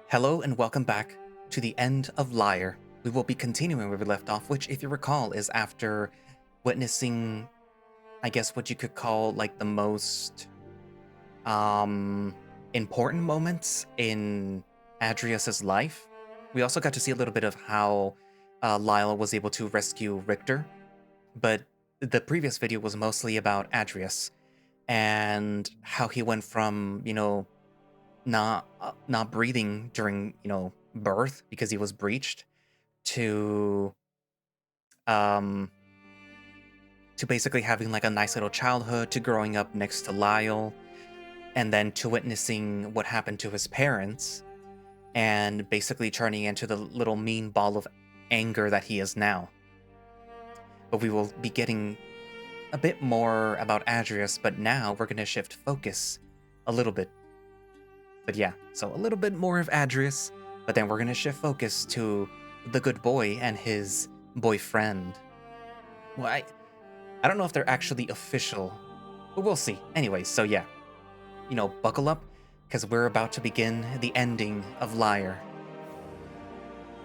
Hello and welcome back to the end of Lyre. We will be continuing where we left off, which, if you recall, is after witnessing, I guess, what you could call like the most important moments in Adrius's life. We also got to see a little bit of how Lyall was able to rescue Richter, but the previous video was mostly about Adrius and how he went from, not breathing during birth because he was breached to um to basically having like a nice little childhood, to growing up next to Lyall, and then to witnessing what happened to his parents and basically turning into the little mean ball of anger that he is now. But we will be getting a bit more about Adrius, but now we're going to shift focus a little bit. But yeah, so a little bit more of Adrius, but then we're going to shift focus to the good boy and his boyfriend. Well, I don't know if they're actually official, but we'll see. Anyways, so yeah, buckle up, because we're about to begin the ending of Lyre.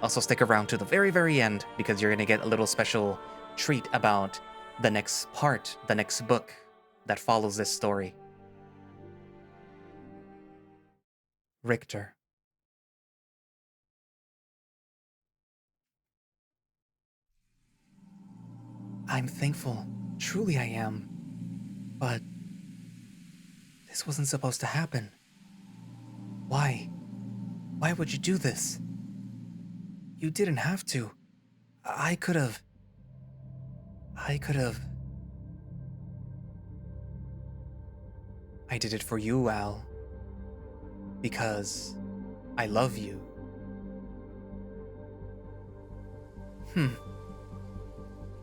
Also stick around to the very, very end, because you're going to get a little special treat about the next part, the next book that follows this story. Richter. I'm thankful, truly I am, but this wasn't supposed to happen. Why? Why would you do this? You didn't have to. I could have. I did it for you, Al. Because I love you.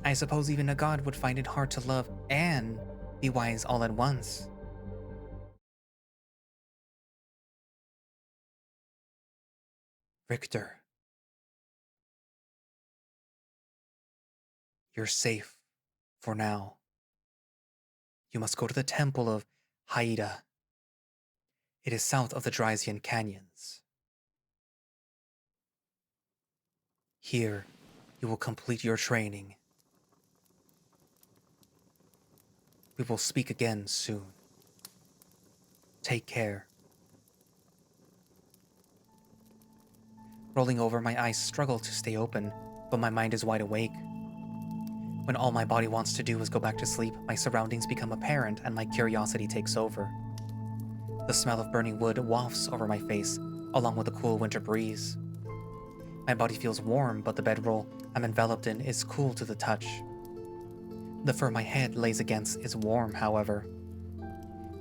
I suppose even a god would find it hard to love and be wise all at once. Richter. You're safe for now. You must go to the temple of Haida. It is south of the Drysian canyons. Here, you will complete your training. We will speak again soon. Take care. Rolling over, my eyes struggle to stay open, but my mind is wide awake. When all my body wants to do is go back to sleep, my surroundings become apparent and my curiosity takes over. The smell of burning wood wafts over my face, along with the cool winter breeze. My body feels warm, but the bedroll I'm enveloped in is cool to the touch. The fur my head lays against is warm, however.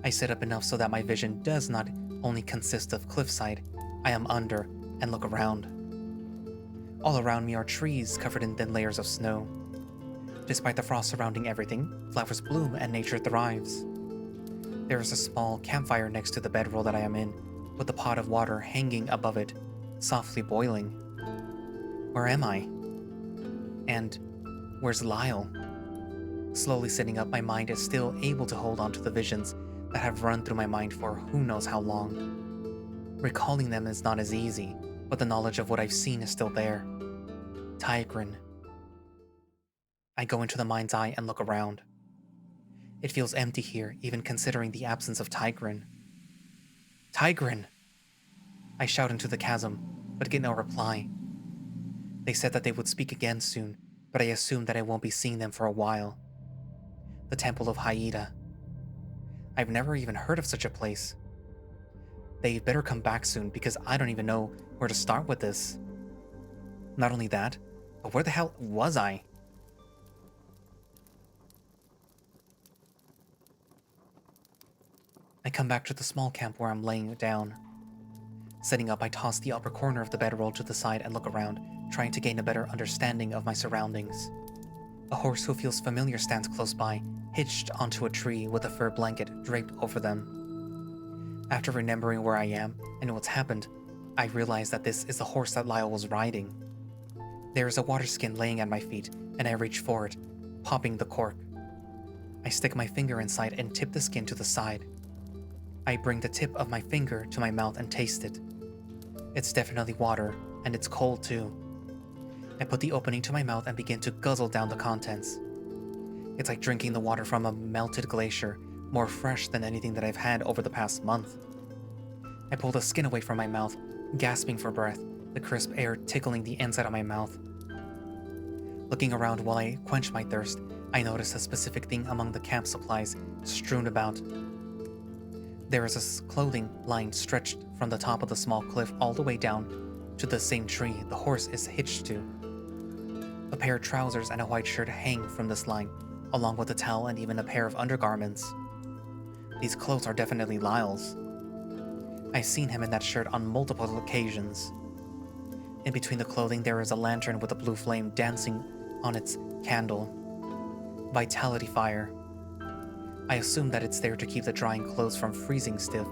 I sit up enough so that my vision does not only consist of cliffside, I am under and look around. All around me are trees covered in thin layers of snow. Despite the frost surrounding everything, flowers bloom and nature thrives. There is a small campfire next to the bedroll that I am in, with a pot of water hanging above it, softly boiling. Where am I? And where's Lyall? Slowly sitting up, my mind is still able to hold on to the visions that have run through my mind for who knows how long. Recalling them is not as easy, but the knowledge of what I've seen is still there. Tigran. I go into the mind's eye and look around. It feels empty here, even considering the absence of Tigran. Tigran! I shout into the chasm, but get no reply. They said that they would speak again soon, but I assume that I won't be seeing them for a while. The Temple of Haida. I've never even heard of such a place. They better come back soon, because I don't even know where to start with this. Not only that, but where the hell was I? I come back to the small camp where I'm laying down. Sitting up, I toss the upper corner of the bedroll to the side and look around, trying to gain a better understanding of my surroundings. A horse who feels familiar stands close by, hitched onto a tree with a fur blanket draped over them. After remembering where I am and what's happened, I realize that this is the horse that Lyall was riding. There is a water skin laying at my feet, and I reach for it, popping the cork. I stick my finger inside and tip the skin to the side. I bring the tip of my finger to my mouth and taste it. It's definitely water, and it's cold too. I put the opening to my mouth and begin to guzzle down the contents. It's like drinking the water from a melted glacier, more fresh than anything that I've had over the past month. I pull the skin away from my mouth, gasping for breath, the crisp air tickling the inside of my mouth. Looking around while I quench my thirst, I notice a specific thing among the camp supplies strewn about. There is a clothing line stretched from the top of the small cliff all the way down to the same tree the horse is hitched to. A pair of trousers and a white shirt hang from this line, along with a towel and even a pair of undergarments. These clothes are definitely Lyall's. I've seen him in that shirt on multiple occasions. In between the clothing there is a lantern with a blue flame dancing on its candle. Vitality fire. I assume that it's there to keep the drying clothes from freezing stiff,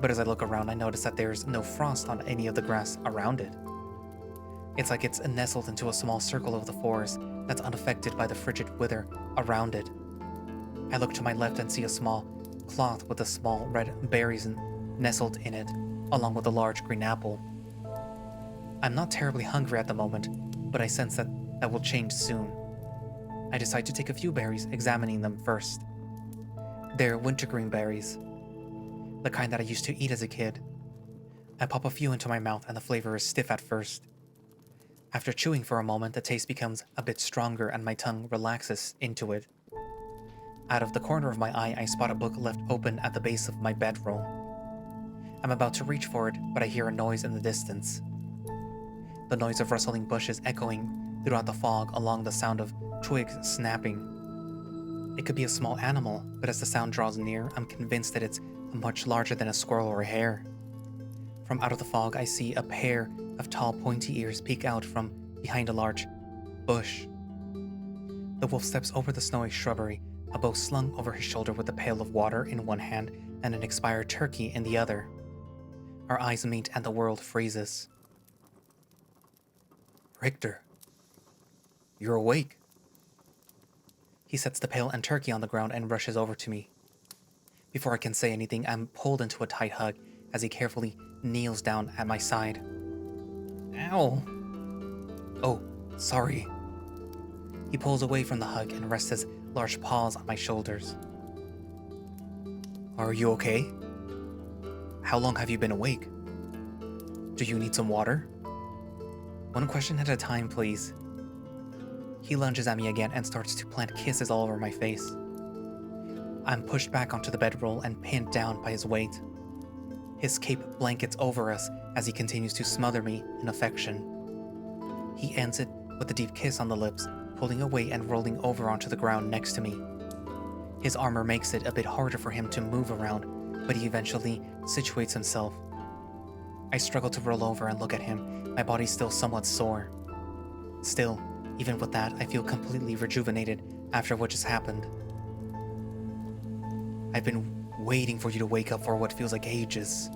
but as I look around I notice that there's no frost on any of the grass around it. It's like it's nestled into a small circle of the forest that's unaffected by the frigid wither around it. I look to my left and see a small cloth with the small red berries nestled in it, along with a large green apple. I'm not terribly hungry at the moment, but I sense that will change soon. I decide to take a few berries, examining them first. They're wintergreen berries, the kind that I used to eat as a kid. I pop a few into my mouth and the flavor is stiff at first. After chewing for a moment, the taste becomes a bit stronger and my tongue relaxes into it. Out of the corner of my eye, I spot a book left open at the base of my bedroll. I'm about to reach for it, but I hear a noise in the distance. The noise of rustling bushes echoing throughout the fog along the sound of twigs snapping. It could be a small animal, but as the sound draws near, I'm convinced that it's much larger than a squirrel or a hare. From out of the fog, I see a pair of tall, pointy ears peek out from behind a large bush. The wolf steps over the snowy shrubbery, a bow slung over his shoulder with a pail of water in one hand and an expired turkey in the other. Our eyes meet and the world freezes. Richter, you're awake. He sets the pail and turkey on the ground and rushes over to me. Before I can say anything, I'm pulled into a tight hug as he carefully kneels down at my side. Ow! Oh, sorry. He pulls away from the hug and rests his large paws on my shoulders. Are you okay? How long have you been awake? Do you need some water? One question at a time, please. He lunges at me again and starts to plant kisses all over my face. I'm pushed back onto the bedroll and pinned down by his weight. His cape blankets over us as he continues to smother me in affection. He ends it with a deep kiss on the lips, pulling away and rolling over onto the ground next to me. His armor makes it a bit harder for him to move around, but he eventually situates himself. I struggle to roll over and look at him, my body still somewhat sore. Still, even with that, I feel completely rejuvenated after what just happened. I've been waiting for you to wake up for what feels like ages.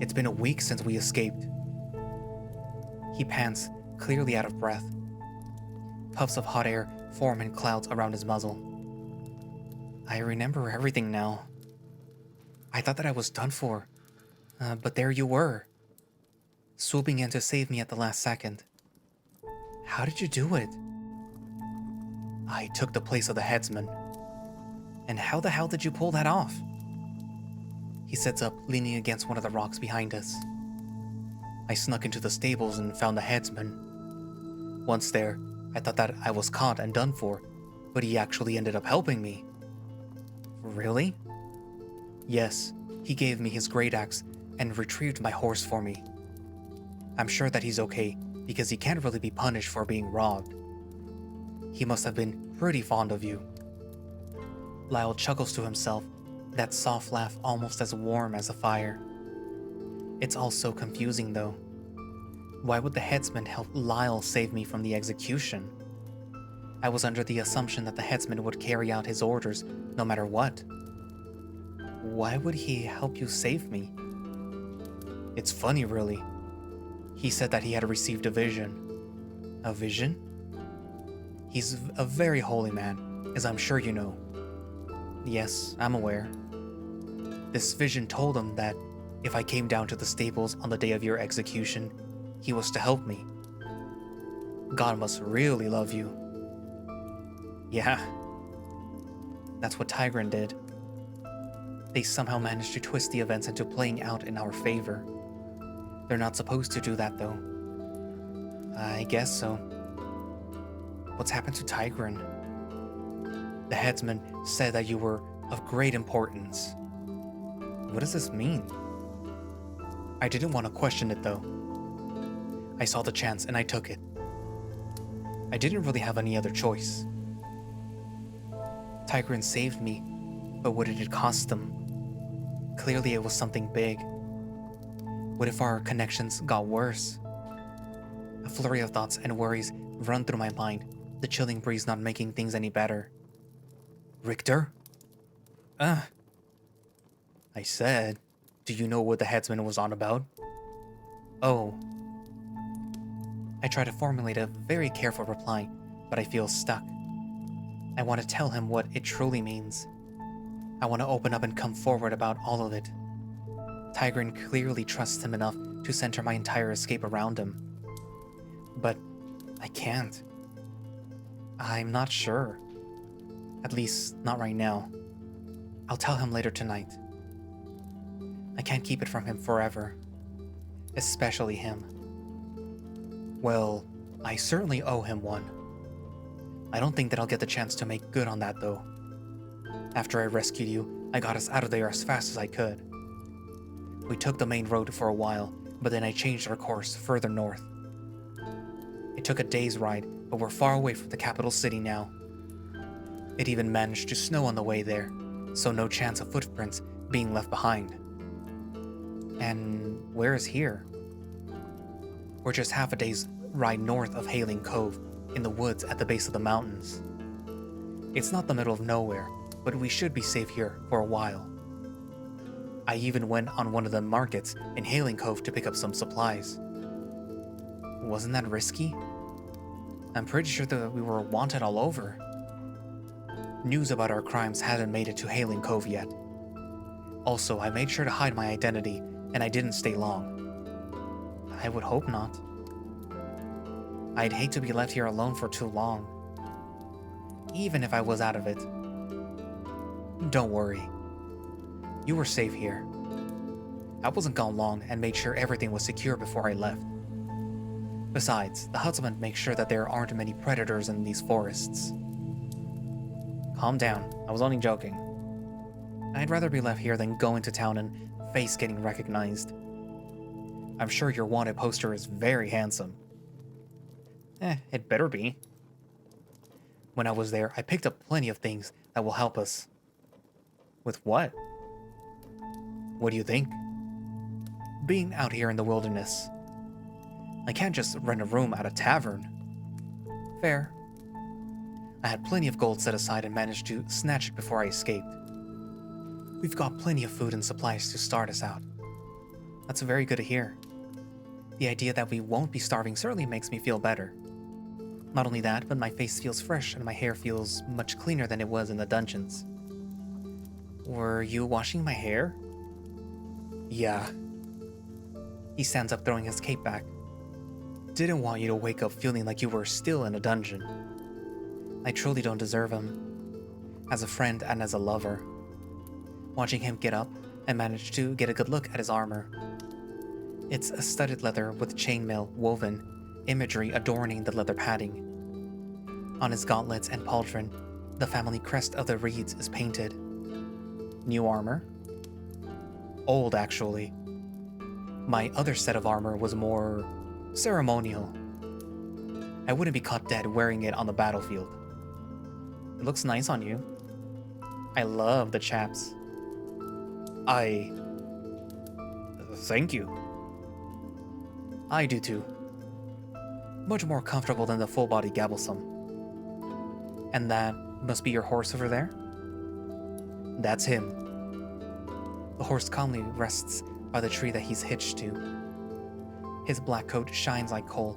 It's been a week since we escaped. He pants, clearly out of breath. Puffs of hot air form in clouds around his muzzle. I remember everything now. I thought that I was done for, but there you were, swooping in to save me at the last second. How did you do it? I took the place of the headsman. And how the hell did you pull that off? He sits up, leaning against one of the rocks behind us. I snuck into the stables and found the headsman. Once there, I thought that I was caught and done for, but he actually ended up helping me. Really? Yes, he gave me his great axe and retrieved my horse for me. I'm sure that he's okay, because he can't really be punished for being robbed. He must have been pretty fond of you. Lyall chuckles to himself, that soft laugh almost as warm as a fire. It's all so confusing though. Why would the headsman help Lyall save me from the execution? I was under the assumption that the headsman would carry out his orders no matter what. Why would he help you save me? It's funny, really. He said that he had received a vision. A vision? He's a very holy man, as I'm sure you know. Yes, I'm aware. This vision told him that If I came down to the stables on the day of your execution, he was to help me. God must really love you. Yeah, that's what Tigran did. They somehow managed to twist the events into playing out in our favor. They're not supposed to do that, though. I guess so. What's happened to Tigran? The headsman said that you were of great importance. What does this mean? I didn't want to question it, though. I saw the chance and I took it. I didn't really have any other choice. Tigran saved me, but what did it cost them? Clearly it was something big. What if our connections got worse? A flurry of thoughts and worries run through my mind, the chilling breeze not making things any better. Richter? I said, do you know what the headsman was on about? Oh. I try to formulate a very careful reply, but I feel stuck. I want to tell him what it truly means. I want to open up and come forward about all of it. Tigran clearly trusts him enough to center my entire escape around him. But I can't. I'm not sure. At least, not right now. I'll tell him later tonight. I can't keep it from him forever. Especially him. Well, I certainly owe him one. I don't think that I'll get the chance to make good on that, though. After I rescued you, I got us out of there as fast as I could. We took the main road for a while, but then I changed our course further north. It took a day's ride, but we're far away from the capital city now. It even managed to snow on the way there, so no chance of footprints being left behind. And where is here? We're just half a day's ride north of Hailing Cove, in the woods at the base of the mountains. It's not the middle of nowhere, but we should be safe here for a while. I even went on one of the markets in Hailing Cove to pick up some supplies. Wasn't that risky? I'm pretty sure that we were wanted all over. News about our crimes hadn't made it to Hailing Cove yet. Also, I made sure to hide my identity, and I didn't stay long. I would hope not. I'd hate to be left here alone for too long. Even if I was out of it. Don't worry. You were safe here. I wasn't gone long and made sure everything was secure before I left. Besides, the husband makes sure that there aren't many predators in these forests. Calm down, I was only joking. I'd rather be left here than go into town and face getting recognized. I'm sure your wanted poster is very handsome. It better be. When I was there, I picked up plenty of things that will help us. With what? What do you think? Being out here in the wilderness. I can't just rent a room at a tavern. Fair. I had plenty of gold set aside and managed to snatch it before I escaped. We've got plenty of food and supplies to start us out. That's very good to hear. The idea that we won't be starving certainly makes me feel better. Not only that, but my face feels fresh and my hair feels much cleaner than it was in the dungeons. Were you washing my hair? Yeah. He stands up, throwing his cape back. Didn't want you to wake up feeling like you were still in a dungeon. I truly don't deserve him. As a friend and as a lover. Watching him get up, I managed to get a good look at his armor. It's a studded leather with chainmail woven, imagery adorning the leather padding. On his gauntlets and pauldron, the family crest of the reeds is painted. New armor? Old, actually. My other set of armor was more ceremonial. I wouldn't be caught dead wearing it on the battlefield. It looks nice on you. I love the chaps. Thank you. I do too. Much more comfortable than the full-body gabblesome. And that must be your horse over there? That's him. The horse calmly rests by the tree that he's hitched to. His black coat shines like coal,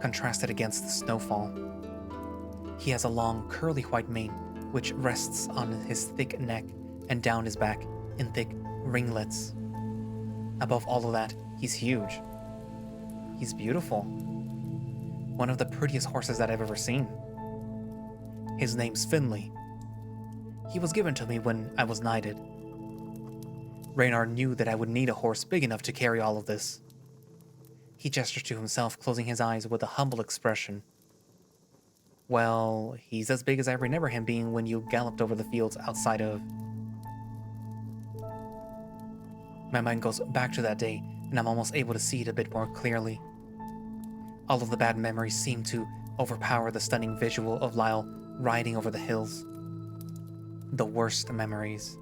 contrasted against the snowfall. He has a long, curly white mane, which rests on his thick neck and down his back in thick ringlets. Above all of that, he's huge. He's beautiful. One of the prettiest horses that I've ever seen. His name's Finley. He was given to me when I was knighted. Reynard knew that I would need a horse big enough to carry all of this. He gestured to himself, closing his eyes with a humble expression. Well, he's as big as I remember him being when you galloped over the fields outside of... My mind goes back to that day, and I'm almost able to see it a bit more clearly. All of the bad memories seem to overpower the stunning visual of Lyall riding over the hills. The worst memories.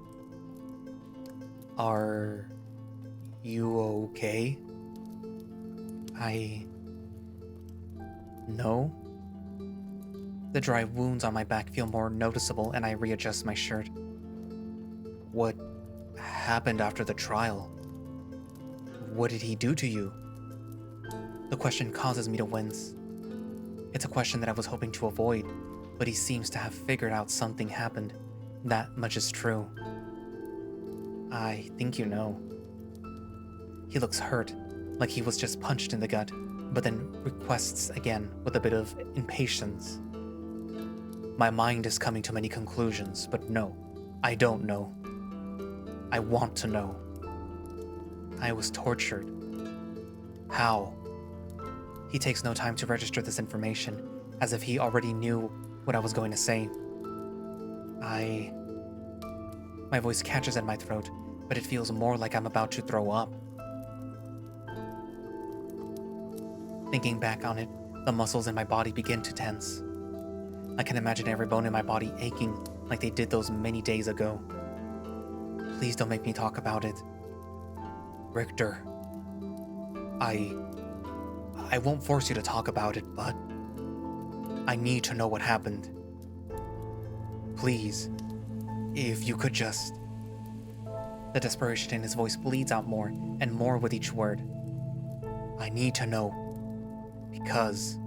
Are you okay? No? The dry wounds on my back feel more noticeable and I readjust my shirt. What happened after the trial? What did he do to you? The question causes me to wince. It's a question that I was hoping to avoid, but he seems to have figured out something happened. That much is true. I think you know. He looks hurt, like he was just punched in the gut, but then requests again with a bit of impatience. My mind is coming to many conclusions, but no, I don't know. I want to know. I was tortured. How? He takes no time to register this information, as if he already knew what I was going to say. My voice catches in my throat, but it feels more like I'm about to throw up. Thinking back on it, the muscles in my body begin to tense. I can imagine every bone in my body aching like they did those many days ago. Please don't make me talk about it. Richter, I won't force you to talk about it, but I need to know what happened. Please, if you could just... The desperation in his voice bleeds out more and more with each word. I need to know, because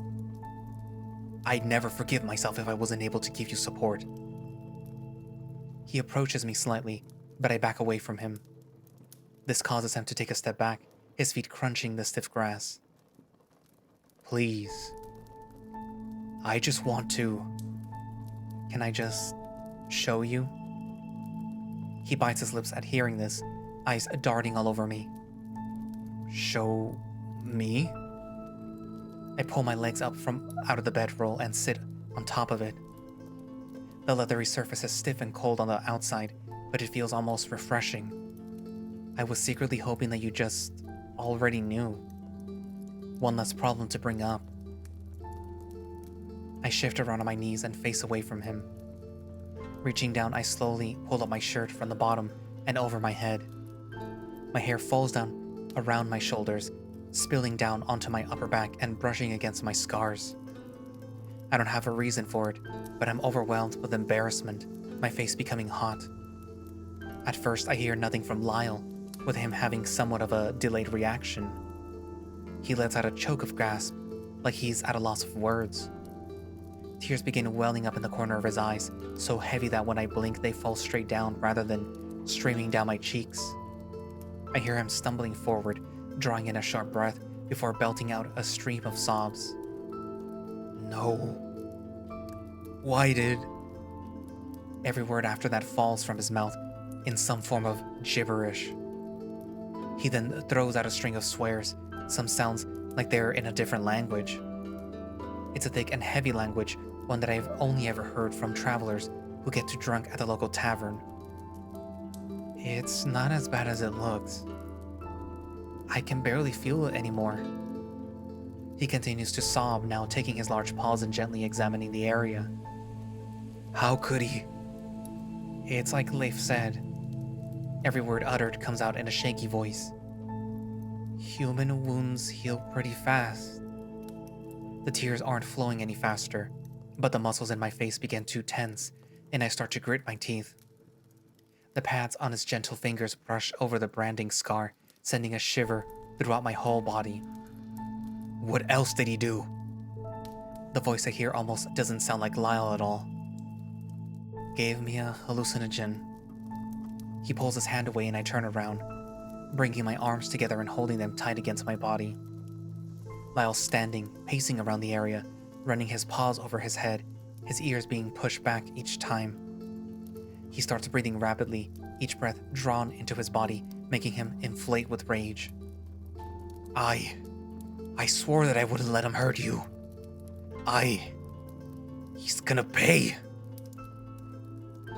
I'd never forgive myself if I wasn't able to give you support. He approaches me slightly, but I back away from him. This causes him to take a step back, his feet crunching the stiff grass. Please. I just want to... Can I just show you? He bites his lips at hearing this, eyes darting all over me. Show me? I pull my legs up from out of the bedroll and sit on top of it. The leathery surface is stiff and cold on the outside, but it feels almost refreshing. I was secretly hoping that you just already knew. One less problem to bring up. I shift around on my knees and face away from him. Reaching down, I slowly pull up my shirt from the bottom and over my head. My hair falls down around my shoulders, spilling down onto my upper back and brushing against my scars. I don't have a reason for it, but I'm overwhelmed with embarrassment, my face becoming hot. At first, I hear nothing from Lyall, with him having somewhat of a delayed reaction. He lets out a choke of gasp, like he's at a loss of words. Tears begin welling up in the corner of his eyes, so heavy that when I blink they fall straight down rather than streaming down my cheeks. I hear him stumbling forward, drawing in a sharp breath before belting out a stream of sobs. No. Why did... Every word after that falls from his mouth in some form of gibberish. He then throws out a string of swears, some sounds like they're in a different language. It's a thick and heavy language, one that I've only ever heard from travelers who get too drunk at the local tavern. It's not as bad as it looks. I can barely feel it anymore. He continues to sob, now taking his large paws and gently examining the area. How could he? It's like Leif said. Every word uttered comes out in a shaky voice. Human wounds heal pretty fast. The tears aren't flowing any faster, but the muscles in my face begin to tense, and I start to grit my teeth. The pads on his gentle fingers brush over the branding scar, sending a shiver throughout my whole body. What else did he do? The voice I hear almost doesn't sound like Lyall at all. Gave me a hallucinogen. He pulls his hand away and I turn around. bringing my arms together and holding them tight against my body. Lyall's standing, pacing around the area, running his paws over his head, his ears being pushed back each time. He starts breathing rapidly, each breath drawn into his body, making him inflate with rage. I swore that I wouldn't let him hurt you. He's gonna pay.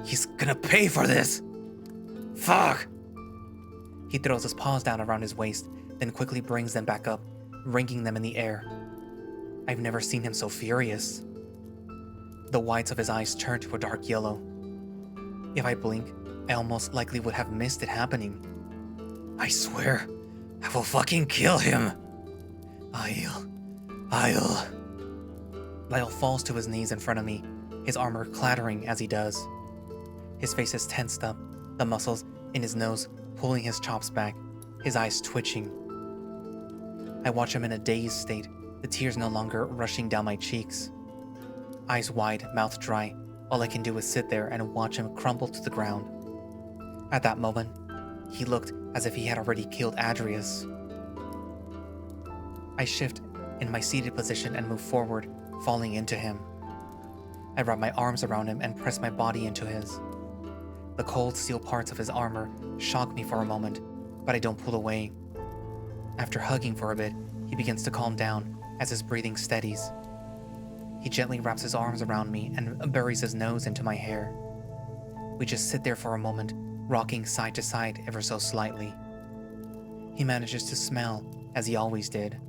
He's gonna pay for this. Fuck! He throws his paws down around his waist, then quickly brings them back up, wringing them in the air. I've never seen him so furious. The whites of his eyes turn to a dark yellow. If I blink, I almost likely would have missed it happening. I swear, I will fucking kill him. Lyall falls to his knees in front of me, his armor clattering as he does. His face is tensed up, the muscles in his nose pulling his chops back, his eyes twitching. I watch him in a dazed state, the tears no longer rushing down my cheeks. Eyes wide, mouth dry, all I can do is sit there and watch him crumble to the ground. At that moment, he looked as if he had already killed Adrius. I shift in my seated position and move forward, falling into him. I wrap my arms around him and press my body into his. The cold steel parts of his armor shock me for a moment, but I don't pull away. After hugging for a bit, he begins to calm down as his breathing steadies. He gently wraps his arms around me and buries his nose into my hair. We just sit there for a moment, rocking side to side ever so slightly. He manages to smell, as he always did.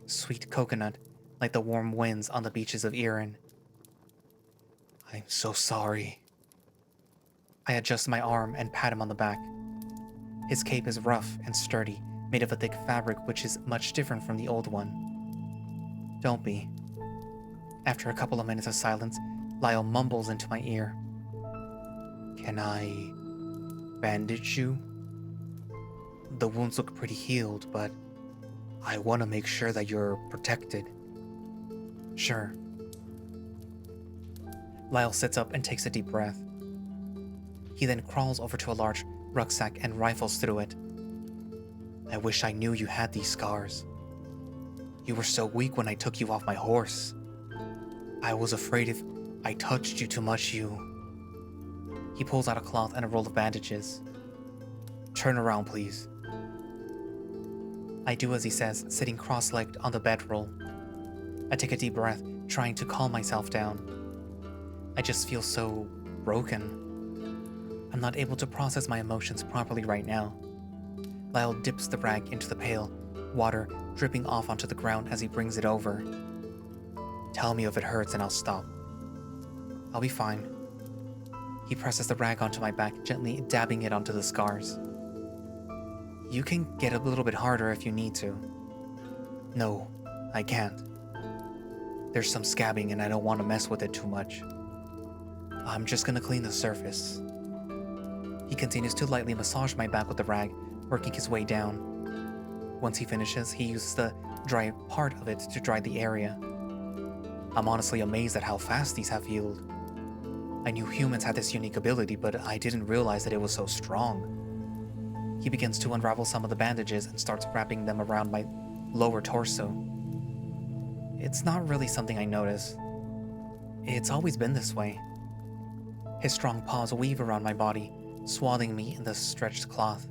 Sweet coconut, like the warm winds on the beaches of Iran. I'm so sorry. I adjust my arm and pat him on the back. His cape is rough and sturdy, made of a thick fabric which is much different from the old one. Don't be. After a couple of minutes of silence, Lyall mumbles into my ear. Can I bandage you? The wounds look pretty healed, but I want to make sure that you're protected. Sure. Lyall sits up and takes a deep breath. He then crawls over to a large rucksack and rifles through it. I wish I knew you had these scars. You were so weak when I took you off my horse. I was afraid if I touched you too much, He pulls out a cloth and a roll of bandages. Turn around, please. I do as he says, sitting cross-legged on the bedroll. I take a deep breath, trying to calm myself down. I just feel so broken. I'm not able to process my emotions properly right now. Lyall dips the rag into the pail, water dripping off onto the ground as he brings it over. Tell me if it hurts and I'll stop. I'll be fine. He presses the rag onto my back, gently dabbing it onto the scars. You can get a little bit harder if you need to. No, I can't. There's some scabbing and I don't want to mess with it too much. I'm just gonna clean the surface. He continues to lightly massage my back with the rag, working his way down. Once he finishes, he uses the dry part of it to dry the area. I'm honestly amazed at how fast these have healed. I knew humans had this unique ability, but I didn't realize that it was so strong. He begins to unravel some of the bandages and starts wrapping them around my lower torso. It's not really something I notice. It's always been this way. His strong paws weave around my body, swathing me in the stretched cloth.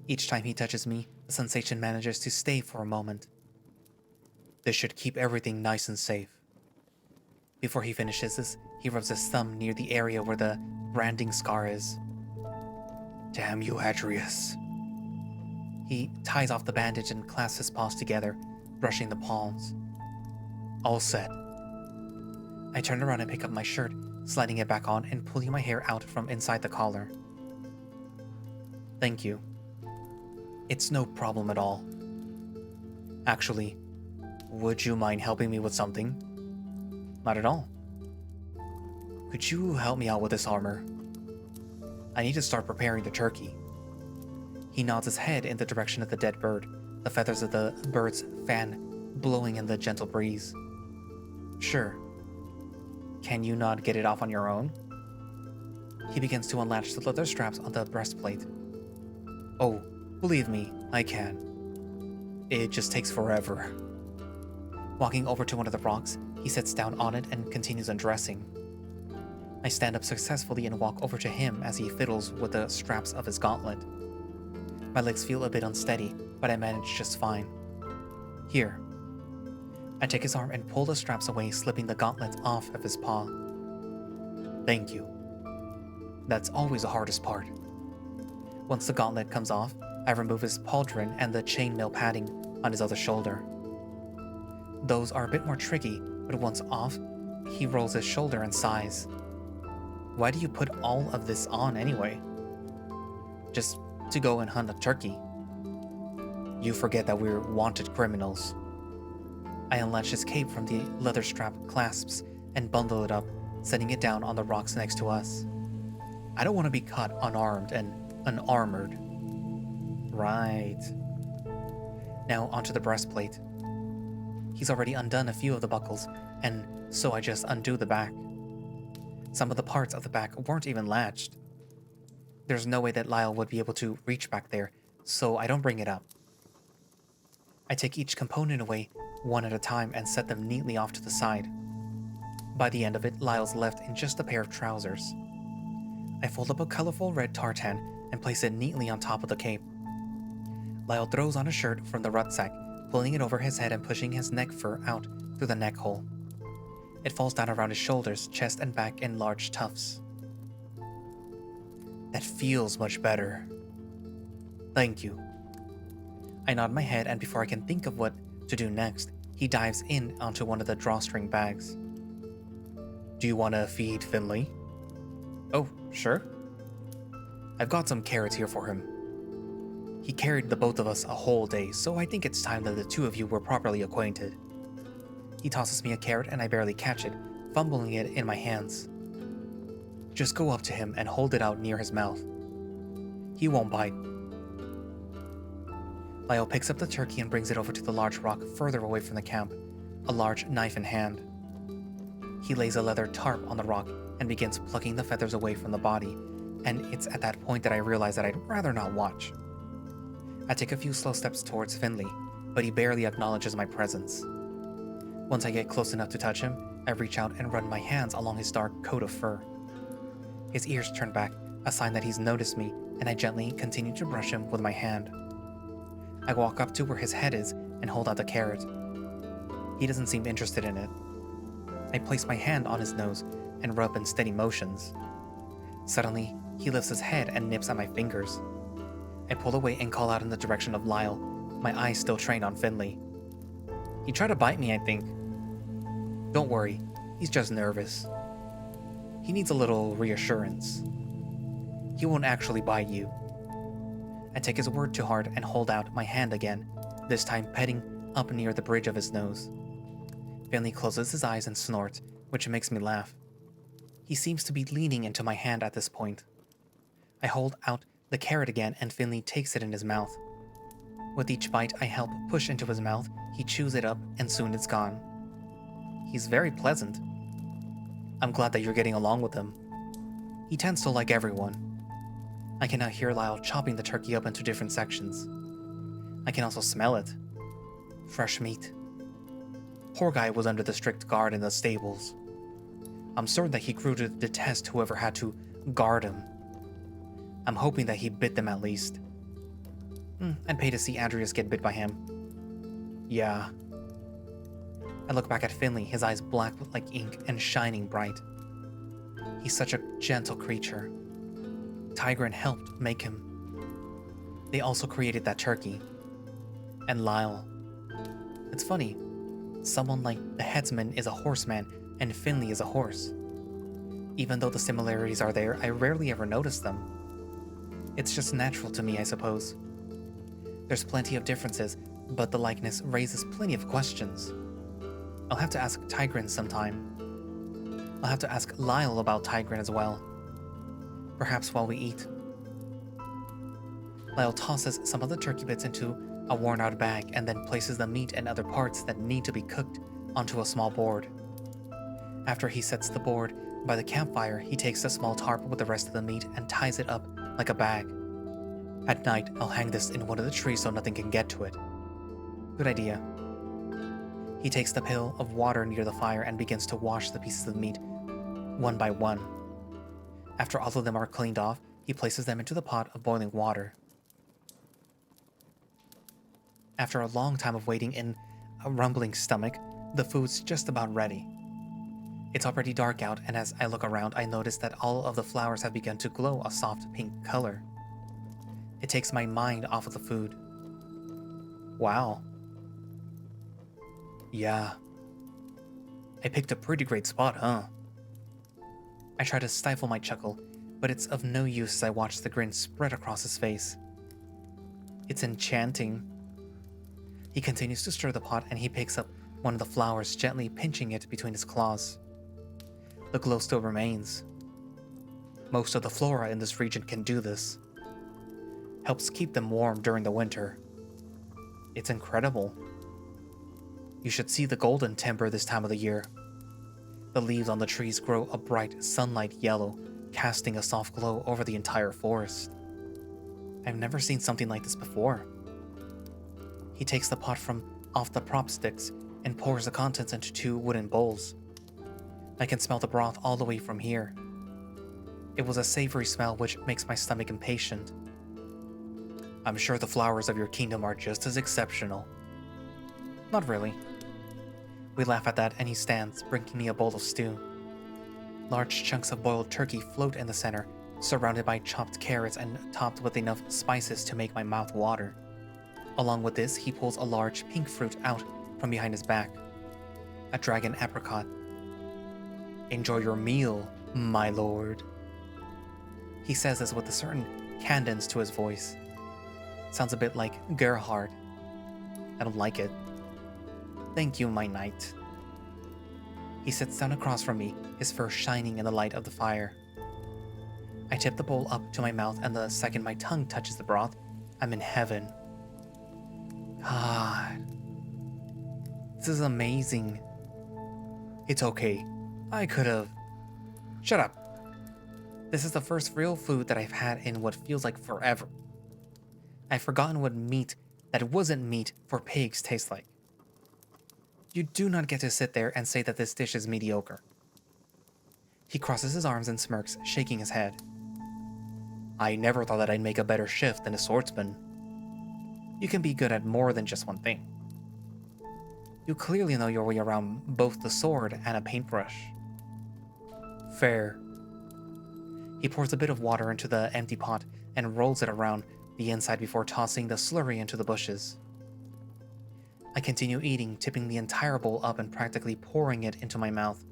Each time he touches me, the sensation manages to stay for a moment. This should keep everything nice and safe. Before he finishes this, he rubs his thumb near the area where the branding scar is. Damn you, Adrius. He ties off the bandage and clasps his paws together, brushing the palms. All set. I turn around and pick up my shirt, sliding it back on and pulling my hair out from inside the collar. Thank you. It's no problem at all. Actually, would you mind helping me with something? Not at all. Could you help me out with this armor? I need to start preparing the turkey. He nods his head in the direction of the dead bird, the feathers of the bird's fan blowing in the gentle breeze. Sure. Can you not get it off on your own? He begins to unlatch the leather straps on the breastplate. Oh, believe me, I can. It just takes forever. Walking over to one of the rocks, he sits down on it and continues undressing. I stand up successfully and walk over to him as he fiddles with the straps of his gauntlet. My legs feel a bit unsteady, but I manage just fine. Here. I take his arm and pull the straps away, slipping the gauntlet off of his paw. Thank you. That's always the hardest part. Once the gauntlet comes off, I remove his pauldron and the chainmail padding on his other shoulder. Those are a bit more tricky, but once off, he rolls his shoulder and sighs. Why do you put all of this on anyway? Just to go and hunt a turkey. You forget that we're wanted criminals. I unlatch his cape from the leather strap clasps and bundle it up, setting it down on the rocks next to us. I don't want to be caught unarmed and unarmored. Right. Now onto the breastplate. He's already undone a few of the buckles, and so I just undo the back. Some of the parts of the back weren't even latched. There's no way that Lyall would be able to reach back there, so I don't bring it up. I take each component away one at a time and set them neatly off to the side. By the end of it, Lyall's left in just a pair of trousers. I fold up a colorful red tartan and place it neatly on top of the cape. Lyall throws on a shirt from the rucksack, pulling it over his head and pushing his neck fur out through the neck hole. It falls down around his shoulders, chest, and back in large tufts. That feels much better. Thank you. I nod my head, and before I can think of what to do next, he dives in onto one of the drawstring bags. Do you want to feed Finley? Oh, sure. I've got some carrots here for him. He carried the both of us a whole day, so I think it's time that the two of you were properly acquainted. He tosses me a carrot and I barely catch it, fumbling it in my hands. Just go up to him and hold it out near his mouth. He won't bite. Lyall picks up the turkey and brings it over to the large rock further away from the camp, a large knife in hand. He lays a leather tarp on the rock and begins plucking the feathers away from the body, and it's at that point that I realize that I'd rather not watch. I take a few slow steps towards Finley, but he barely acknowledges my presence. Once I get close enough to touch him, I reach out and run my hands along his dark coat of fur. His ears turn back, a sign that he's noticed me, and I gently continue to brush him with my hand. I walk up to where his head is and hold out the carrot. He doesn't seem interested in it. I place my hand on his nose and rub in steady motions. Suddenly, he lifts his head and nips at my fingers. I pull away and call out in the direction of Lyall, my eyes still trained on Finley. He tried to bite me, I think. Don't worry, he's just nervous. He needs a little reassurance. He won't actually bite you. I take his word to heart and hold out my hand again, this time petting up near the bridge of his nose. Finley closes his eyes and snorts, which makes me laugh. He seems to be leaning into my hand at this point. I hold out the carrot again and Finley takes it in his mouth. With each bite I help push into his mouth, he chews it up and soon it's gone. He's very pleasant. I'm glad that you're getting along with him. He tends to like everyone. I can now hear Lyall chopping the turkey up into different sections. I can also smell it. Fresh meat. Poor guy was under the strict guard in the stables. I'm certain that he grew to detest whoever had to guard him. I'm hoping that he bit them at least. I'd pay to see Adrius get bit by him. Yeah. I look back at Finley, his eyes black like ink and shining bright. He's such a gentle creature. Tigran helped make him. They also created that turkey. And Lyall. It's funny. Someone like the headsman is a horseman and Finley is a horse. Even though the similarities are there, I rarely ever notice them. It's just natural to me, I suppose. There's plenty of differences, but the likeness raises plenty of questions. I'll have to ask Tigran sometime. I'll have to ask Lyall about Tigran as well. Perhaps while we eat. Lyall tosses some of the turkey bits into a worn-out bag and then places the meat and other parts that need to be cooked onto a small board. After he sets the board by the campfire, he takes a small tarp with the rest of the meat and ties it up like a bag. At night, I'll hang this in one of the trees so nothing can get to it. Good idea. He takes the pail of water near the fire and begins to wash the pieces of meat one by one. After all of them are cleaned off, he places them into the pot of boiling water. After a long time of waiting in a rumbling stomach, the food's just about ready. It's already dark out, and as I look around, I notice that all of the flowers have begun to glow a soft pink color. It takes my mind off of the food. Wow. Yeah. I picked a pretty great spot, huh? I try to stifle my chuckle, but it's of no use as I watch the grin spread across his face. It's enchanting. He continues to stir the pot and he picks up one of the flowers, gently pinching it between his claws. The glow still remains. Most of the flora in this region can do this. Helps keep them warm during the winter. It's incredible. You should see the golden timber this time of the year. The leaves on the trees grow a bright sunlight yellow, casting a soft glow over the entire forest. I've never seen something like this before. He takes the pot from off the prop sticks and pours the contents into 2 wooden bowls. I can smell the broth all the way from here. It was a savory smell which makes my stomach impatient. I'm sure the flowers of your kingdom are just as exceptional. Not really. We laugh at that and he stands, bringing me a bowl of stew. Large chunks of boiled turkey float in the center, surrounded by chopped carrots and topped with enough spices to make my mouth water. Along with this, he pulls a large pink fruit out from behind his back. A dragon apricot. Enjoy your meal, my lord. He says this with a certain cadence to his voice. Sounds a bit like Gerhard. I don't like it. Thank you, my knight. He sits down across from me, his fur shining in the light of the fire. I tip the bowl up to my mouth, and the second my tongue touches the broth, I'm in heaven. God. This is amazing. It's okay. I could've... Shut up. This is the first real food that I've had in what feels like forever. I've forgotten what meat that wasn't meat for pigs tastes like. You do not get to sit there and say that this dish is mediocre. He crosses his arms and smirks, shaking his head. I never thought that I'd make a better chef than a swordsman. You can be good at more than just one thing. You clearly know your way around both the sword and a paintbrush. Fair. He pours a bit of water into the empty pot and rolls it around the inside before tossing the slurry into the bushes. I continue eating, tipping the entire bowl up and practically pouring it into my mouth.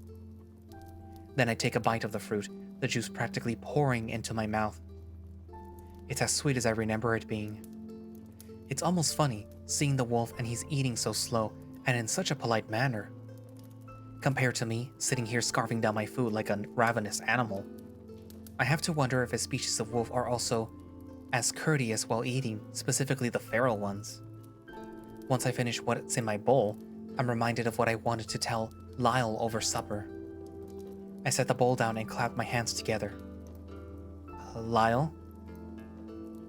Then I take a bite of the fruit, the juice practically pouring into my mouth. It's as sweet as I remember it being. It's almost funny seeing the wolf and he's eating so slow and in such a polite manner. Compared to me, sitting here scarfing down my food like a ravenous animal. I have to wonder if a species of wolf are also as courteous while eating, specifically the feral ones. Once I finish what's in my bowl, I'm reminded of what I wanted to tell Lyall over supper. I set the bowl down and clap my hands together. Lyall?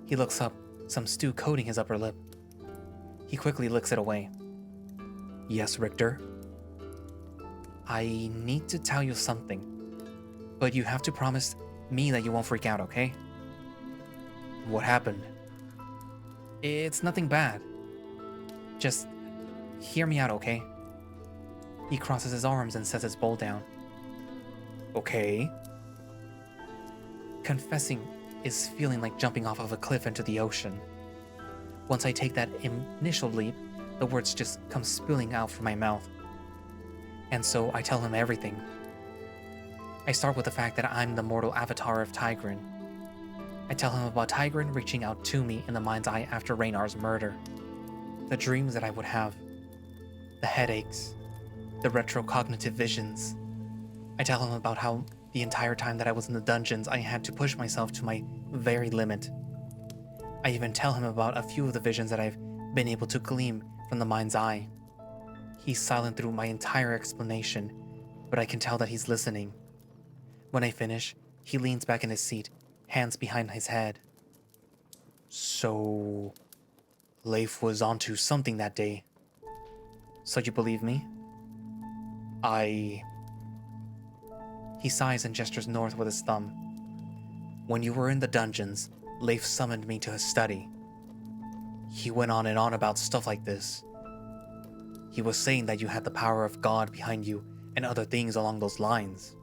He looks up, some stew coating his upper lip. He quickly licks it away. Yes, Richter? I need to tell you something, but you have to promise me that you won't freak out, okay? What happened? It's nothing bad. Just hear me out, okay? He crosses his arms and sets his bowl down. Okay. Confessing is feeling like jumping off of a cliff into the ocean. Once I take that initial leap, the words just come spilling out from my mouth. And so I tell him everything. I start with the fact that I'm the mortal avatar of Tigran. I tell him about Tigran reaching out to me in the mind's eye after Raynar's murder. The dreams that I would have. The headaches. The retrocognitive visions. I tell him about how the entire time that I was in the dungeons, I had to push myself to my very limit. I even tell him about a few of the visions that I've been able to glean from the mind's eye. He's silent through my entire explanation, but I can tell that he's listening. When I finish, he leans back in his seat, hands behind his head. So, Leif was onto something that day. So you believe me? He sighs and gestures north with his thumb. When you were in the dungeons, Leif summoned me to his study. He went on and on about stuff like this. He was saying that you had the power of God behind you and other things along those lines.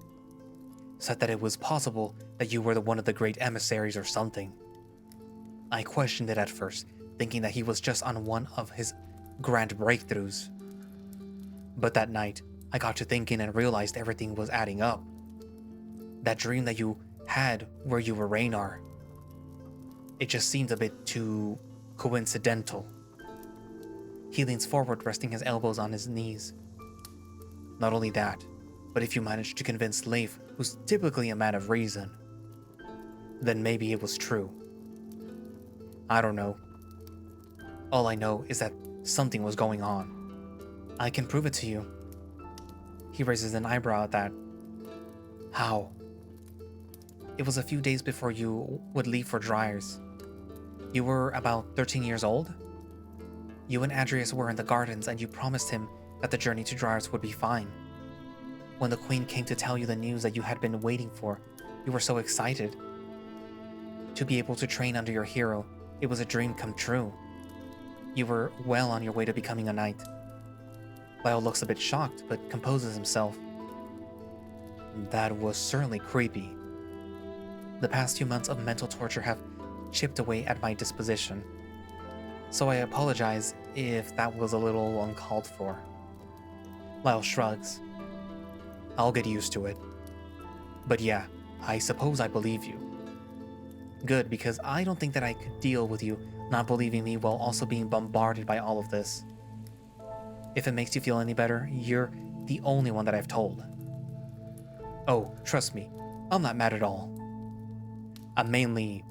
Said that it was possible that you were one of the great emissaries or something. I questioned it at first, thinking that he was just on one of his grand breakthroughs. But that night, I got to thinking and realized everything was adding up. That dream that you had where you were Raynar, it just seemed a bit too coincidental. He leans forward, resting his elbows on his knees. Not only that, but if you managed to convince Leif, who's typically a man of reason, then maybe it was true. I don't know. All I know is that something was going on. I can prove it to you. He raises an eyebrow at that. How? It was a few days before you would leave for Dryers. You were about 13 years old? You and Adrius were in the gardens and you promised him that the journey to Dryers would be fine. When the Queen came to tell you the news that you had been waiting for, you were so excited. To be able to train under your hero, it was a dream come true. You were well on your way to becoming a knight. Lyall looks a bit shocked, but composes himself. That was certainly creepy. The past few months of mental torture have chipped away at my disposition, so I apologize if that was a little uncalled for. Lyall shrugs. I'll get used to it. But yeah, I suppose I believe you. Good, because I don't think that I could deal with you not believing me while also being bombarded by all of this. If it makes you feel any better, you're the only one that I've told. Oh, trust me, I'm not mad at all. I'm mainly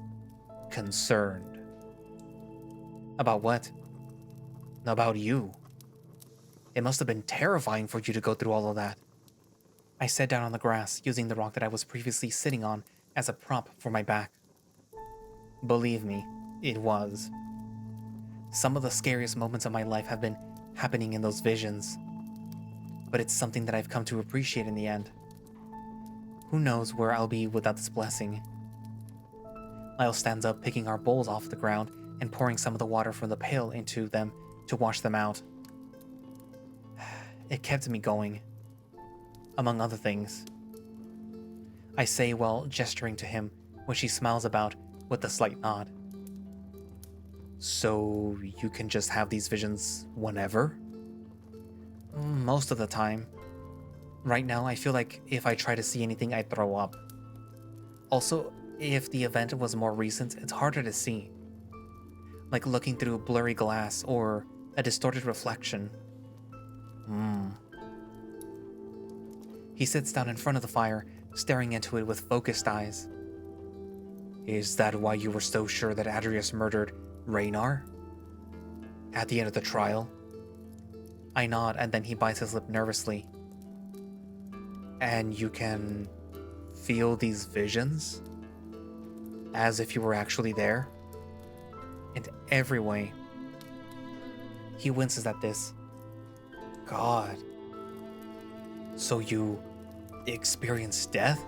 concerned. About what? About you. It must have been terrifying for you to go through all of that. I sat down on the grass, using the rock that I was previously sitting on as a prop for my back. Believe me, it was. Some of the scariest moments of my life have been happening in those visions, but it's something that I've come to appreciate in the end. Who knows where I'll be without this blessing? Lyall stands up, picking our bowls off the ground and pouring some of the water from the pail into them to wash them out. It kept me going, among other things. I say while gesturing to him, which he smiles about with a slight nod. So you can just have these visions whenever? Most of the time. Right now, I feel like if I try to see anything, I'd throw up. Also, if the event was more recent, it's harder to see. Like looking through blurry glass or a distorted reflection. He sits down in front of the fire, staring into it with focused eyes. Is that why you were so sure that Adrius murdered Raynar? At the end of the trial? I nod, and then he bites his lip nervously. And you can feel these visions? As if you were actually there? In every way. He winces at this. God. So you experienced death?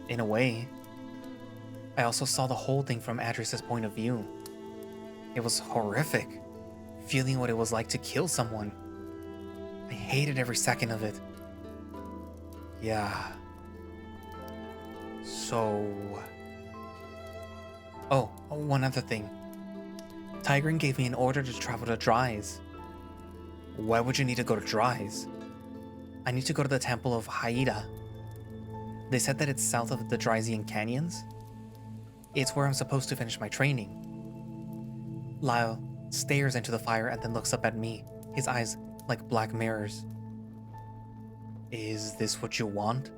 In a way. I also saw the whole thing from Adrius' point of view. It was horrific, feeling what it was like to kill someone. I hated every second of it. Yeah. So... Oh, one other thing. Tigrin gave me an order to travel to Dries. Why would you need to go to Dries? I need to go to the Temple of Haida. They said that it's south of the Drysian Canyons. It's where I'm supposed to finish my training. Lyall stares into the fire and then looks up at me, his eyes like black mirrors. Is this what you want?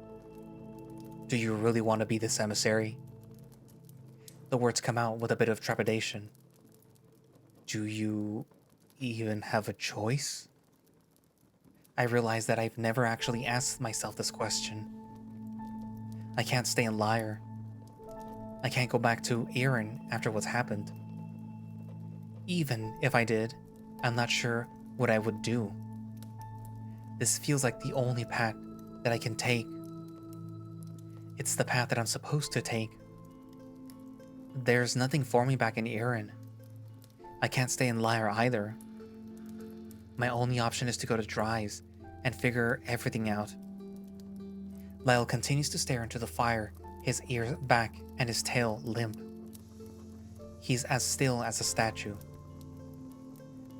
Do you really want to be this emissary? The words come out with a bit of trepidation. Do you even have a choice? I realize that I've never actually asked myself this question. I can't stay in Lyre. I can't go back to Erin after what's happened. Even if I did, I'm not sure what I would do. This feels like the only path that I can take. It's the path that I'm supposed to take. There's nothing for me back in Erin. I can't stay in Lyre either. My only option is to go to Dries and figure everything out. Lyall continues to stare into the fire, his ears back and his tail limp. He's as still as a statue.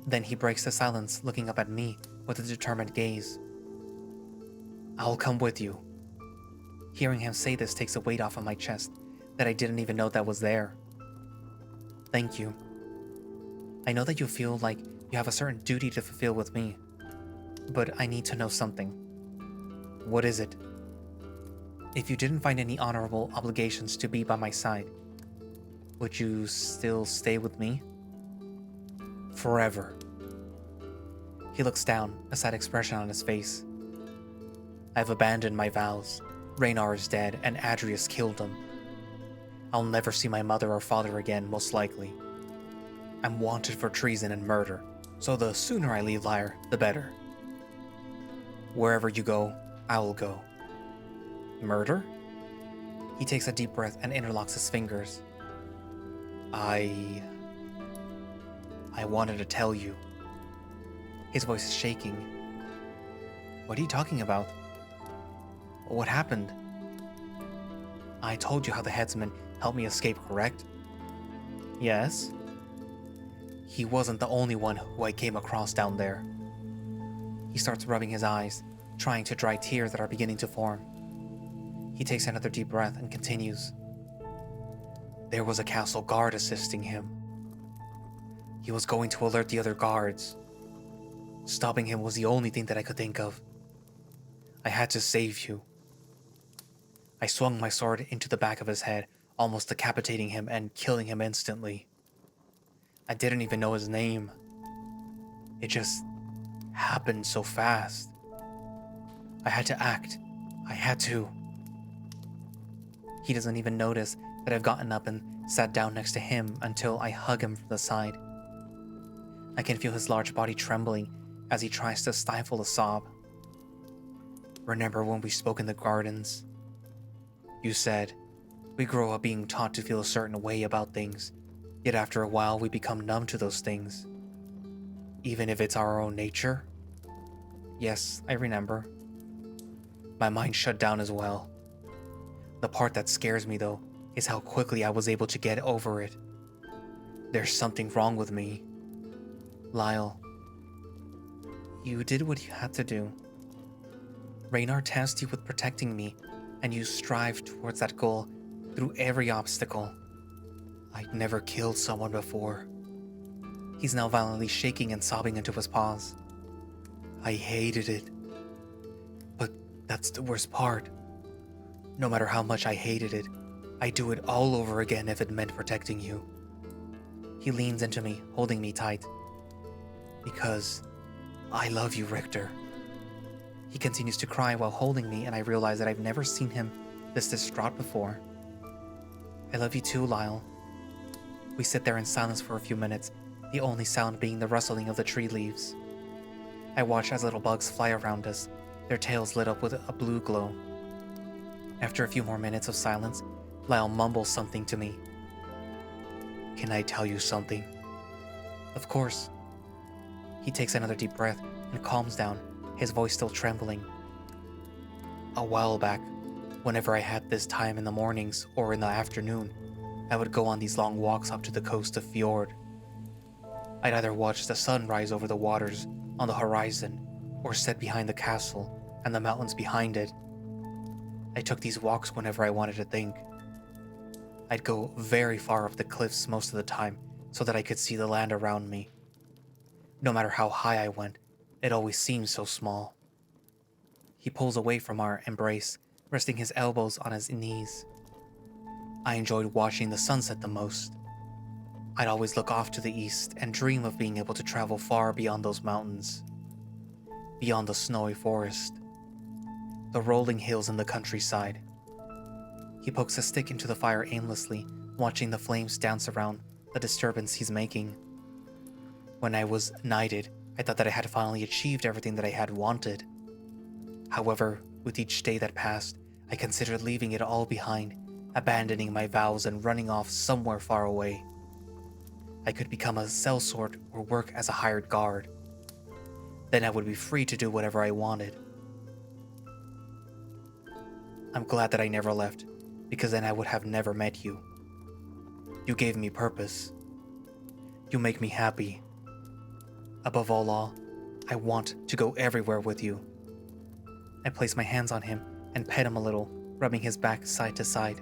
Then he breaks the silence, looking up at me with a determined gaze. I'll come with you. Hearing him say this takes a weight off of my chest that I didn't even know that was there. Thank you. I know that you feel like you have a certain duty to fulfill with me, but I need to know something. What is it? If you didn't find any honorable obligations to be by my side, would you still stay with me? Forever. He looks down, a sad expression on his face. I've abandoned my vows. Raynar is dead, and Adrius killed him. I'll never see my mother or father again, most likely. I'm wanted for treason and murder, so the sooner I leave Lyre, the better. Wherever you go, I will go. Murder? He takes a deep breath and interlocks his fingers. I wanted to tell you. His voice is shaking. What are you talking about? What happened? I told you how the headsman helped me escape, correct? Yes. He wasn't the only one who I came across down there. He starts rubbing his eyes, trying to dry tears that are beginning to form. He takes another deep breath and continues. There was a castle guard assisting him. He was going to alert the other guards. Stopping him was the only thing that I could think of. I had to save you. I swung my sword into the back of his head, almost decapitating him and killing him instantly. I didn't even know his name. It just happened so fast. I had to act. I had to. He doesn't even notice that I've gotten up and sat down next to him until I hug him from the side. I can feel his large body trembling as he tries to stifle a sob. Remember when we spoke in the gardens? You said, we grow up being taught to feel a certain way about things, yet after a while we become numb to those things. Even if it's our own nature? Yes, I remember. My mind shut down as well. The part that scares me though is how quickly I was able to get over it. There's something wrong with me. Lyall, you did what you had to do. Raynar tasked you with protecting me, and you strive towards that goal through every obstacle. I'd never killed someone before. He's now violently shaking and sobbing into his paws. I hated it. But that's the worst part. No matter how much I hated it, I'd do it all over again if it meant protecting you. He leans into me, holding me tight. Because I love you, Richter. He continues to cry while holding me, and I realize that I've never seen him this distraught before. I love you too, Lyall. We sit there in silence for a few minutes, the only sound being the rustling of the tree leaves. I watch as little bugs fly around us, their tails lit up with a blue glow. After a few more minutes of silence, Lyall mumbles something to me. Can I tell you something? Of course. He takes another deep breath and calms down, his voice still trembling. A while back, whenever I had this time in the mornings or in the afternoon, I would go on these long walks up to the coast of Fjord. I'd either watch the sun rise over the waters on the horizon or sit behind the castle and the mountains behind it. I took these walks whenever I wanted to think. I'd go very far up the cliffs most of the time so that I could see the land around me. No matter how high I went, it always seemed so small. He pulls away from our embrace, resting his elbows on his knees. I enjoyed watching the sunset the most. I'd always look off to the east and dream of being able to travel far beyond those mountains, beyond the snowy forest, the rolling hills in the countryside. He pokes a stick into the fire aimlessly, watching the flames dance around the disturbance he's making. When I was knighted, I thought that I had finally achieved everything that I had wanted. However, with each day that passed, I considered leaving it all behind, abandoning my vows and running off somewhere far away. I could become a sellsword or work as a hired guard. Then I would be free to do whatever I wanted. I'm glad that I never left, because then I would have never met you. You gave me purpose. You make me happy. Above all, I want to go everywhere with you. I place my hands on him and pet him a little, rubbing his back side to side.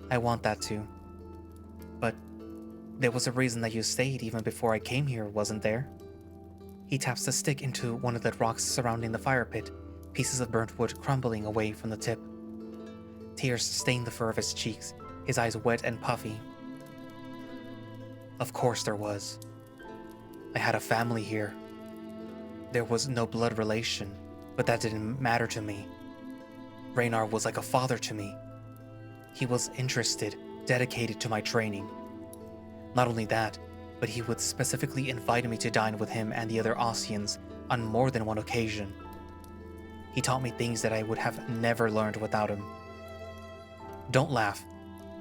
I want that too. But there was a reason that you stayed even before I came here, wasn't there? He taps the stick into one of the rocks surrounding the fire pit, pieces of burnt wood crumbling away from the tip. Tears stain the fur of his cheeks, his eyes wet and puffy. Of course there was. I had a family here. There was no blood relation, but that didn't matter to me. Raynar was like a father to me. He was interested, dedicated to my training. Not only that, but he would specifically invite me to dine with him and the other Ossians on more than one occasion. He taught me things that I would have never learned without him. Don't laugh,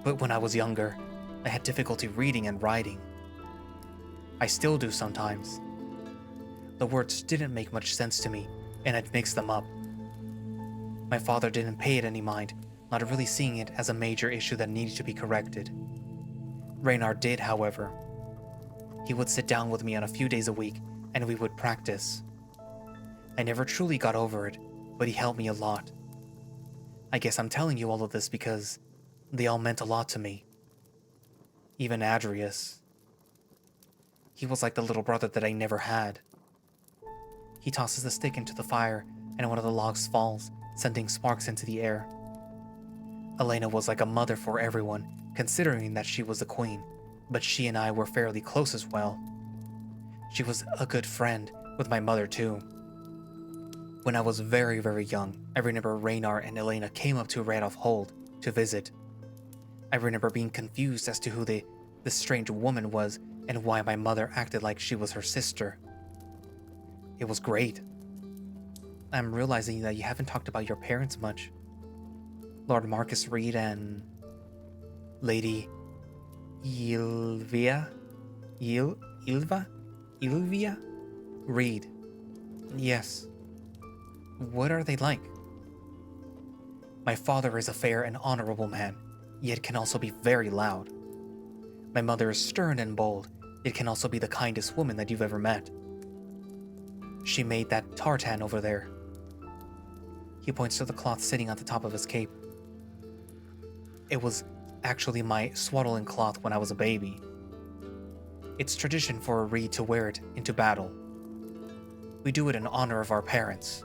but when I was younger, I had difficulty reading and writing. I still do sometimes. The words didn't make much sense to me, and I'd mix them up. My father didn't pay it any mind, not really seeing it as a major issue that needed to be corrected. Raynar did, however. He would sit down with me on a few days a week, and we would practice. I never truly got over it, but he helped me a lot. I guess I'm telling you all of this because they all meant a lot to me. Even Adrius. He was like the little brother that I never had. He tosses the stick into the fire, and one of the logs falls, sending sparks into the air. Elena was like a mother for everyone, considering that she was the queen, but she and I were fairly close as well. She was a good friend with my mother too. When I was very, very young, I remember Raynar and Elena came up to Radolf Hold to visit. I remember being confused as to who this strange woman was and why my mother acted like she was her sister. It was great. I'm realizing that you haven't talked about your parents much. Lord Marcus Reed and Lady Ylvia Reed. Yes. What are they like? My father is a fair and honorable man, yet can also be very loud. My mother is stern and bold, yet can also be the kindest woman that you've ever met. She made that tartan over there. He points to the cloth sitting at the top of his cape. It was actually my swaddling cloth when I was a baby. It's tradition for a Reed to wear it into battle. We do it in honor of our parents.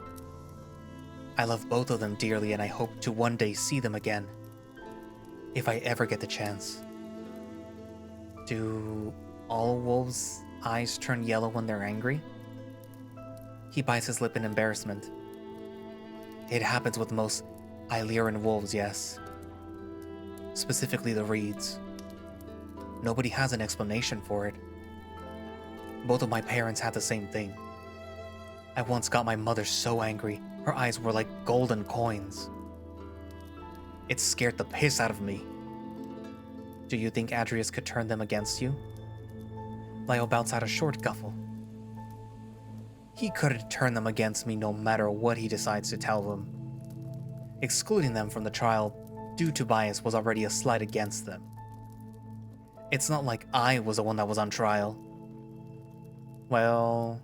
I love both of them dearly and I hope to one day see them again. If I ever get the chance. Do all wolves' eyes turn yellow when they're angry? He bites his lip in embarrassment. It happens with most Illyrian wolves, yes. Specifically the Reeds. Nobody has an explanation for it. Both of my parents had the same thing. I once got my mother so angry, her eyes were like golden coins. It scared the piss out of me. Do you think Adrius could turn them against you? Lyall bouts out a short guffle. He couldn't turn them against me no matter what he decides to tell them. Excluding them from the trial due to bias was already a slight against them. It's not like I was the one that was on trial. Well...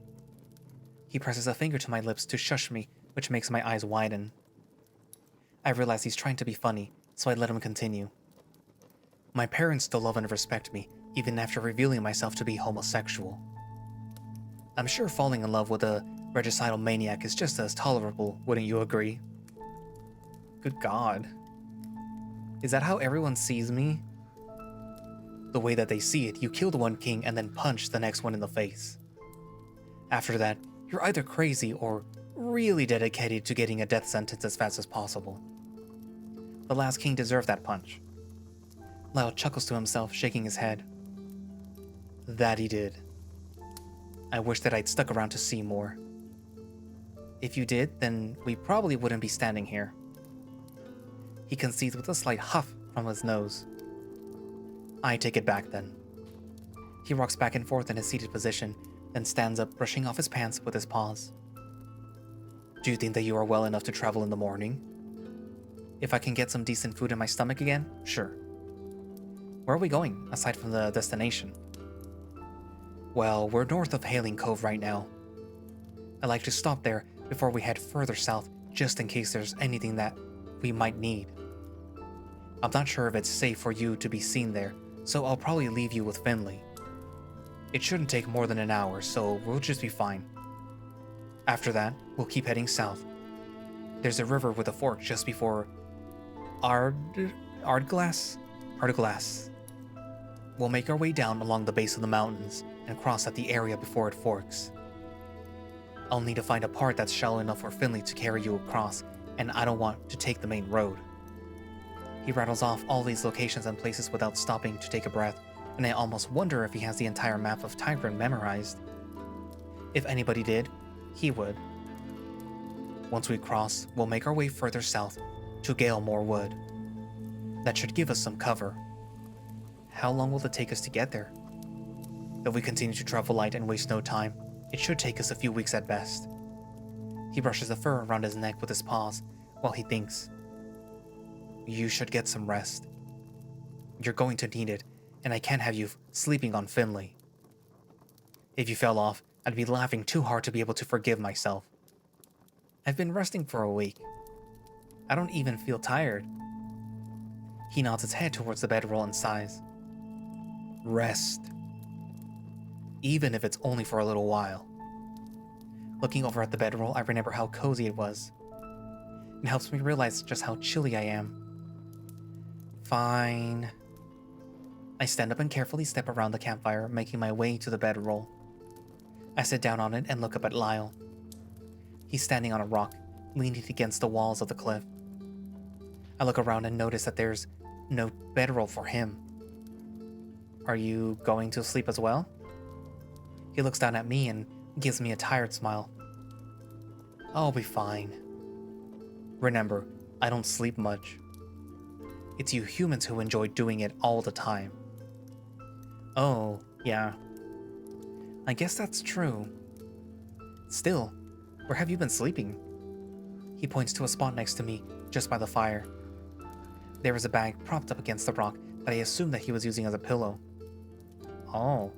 He presses a finger to my lips to shush me, which makes my eyes widen. I realize he's trying to be funny, so I let him continue. My parents still love and respect me, even after revealing myself to be homosexual. I'm sure falling in love with a regicidal maniac is just as tolerable, wouldn't you agree? Good God. Is that how everyone sees me? The way that they see it, you kill the one king and then punch the next one in the face. After that, you're either crazy or really dedicated to getting a death sentence as fast as possible. The last king deserved that punch. Lyall chuckles to himself, shaking his head. That he did. I wish that I'd stuck around to see more. If you did, then we probably wouldn't be standing here. He concedes with a slight huff from his nose. I take it back then. He rocks back and forth in his seated position, then stands up, brushing off his pants with his paws. Do you think that you are well enough to travel in the morning? If I can get some decent food in my stomach again, sure. Where are we going, aside from the destination? Well, we're north of Hailing Cove right now. I'd like to stop there before we head further south, just in case there's anything that we might need. I'm not sure if it's safe for you to be seen there, so I'll probably leave you with Finley. It shouldn't take more than an hour, so we'll just be fine. After that, we'll keep heading south. There's a river with a fork just before Ardglass. We'll make our way down along the base of the mountains and cross at the area before it forks. I'll need to find a part that's shallow enough for Finley to carry you across, and I don't want to take the main road. He rattles off all these locations and places without stopping to take a breath, and I almost wonder if he has the entire map of Tyrant memorized. If anybody did, he would. Once we cross, we'll make our way further south to Galemore Wood. That should give us some cover. How long will it take us to get there? If we continue to travel light and waste no time, it should take us a few weeks at best. He brushes the fur around his neck with his paws while he thinks. You should get some rest. You're going to need it, and I can't have you sleeping on Finley. If you fell off, I'd be laughing too hard to be able to forgive myself. I've been resting for a week. I don't even feel tired. He nods his head towards the bedroll and sighs. Rest. Even if it's only for a little while. Looking over at the bedroll, I remember how cozy it was. It helps me realize just how chilly I am. Fine. I stand up and carefully step around the campfire, making my way to the bedroll. I sit down on it and look up at Lyall. He's standing on a rock, leaning against the walls of the cliff. I look around and notice that there's no bedroll for him. Are you going to sleep as well? He looks down at me and gives me a tired smile. I'll be fine. Remember, I don't sleep much. It's you humans who enjoy doing it all the time. Oh, yeah. I guess that's true. Still, where have you been sleeping? He points to a spot next to me, just by the fire. There is a bag propped up against the rock that I assumed that he was using as a pillow. Oh.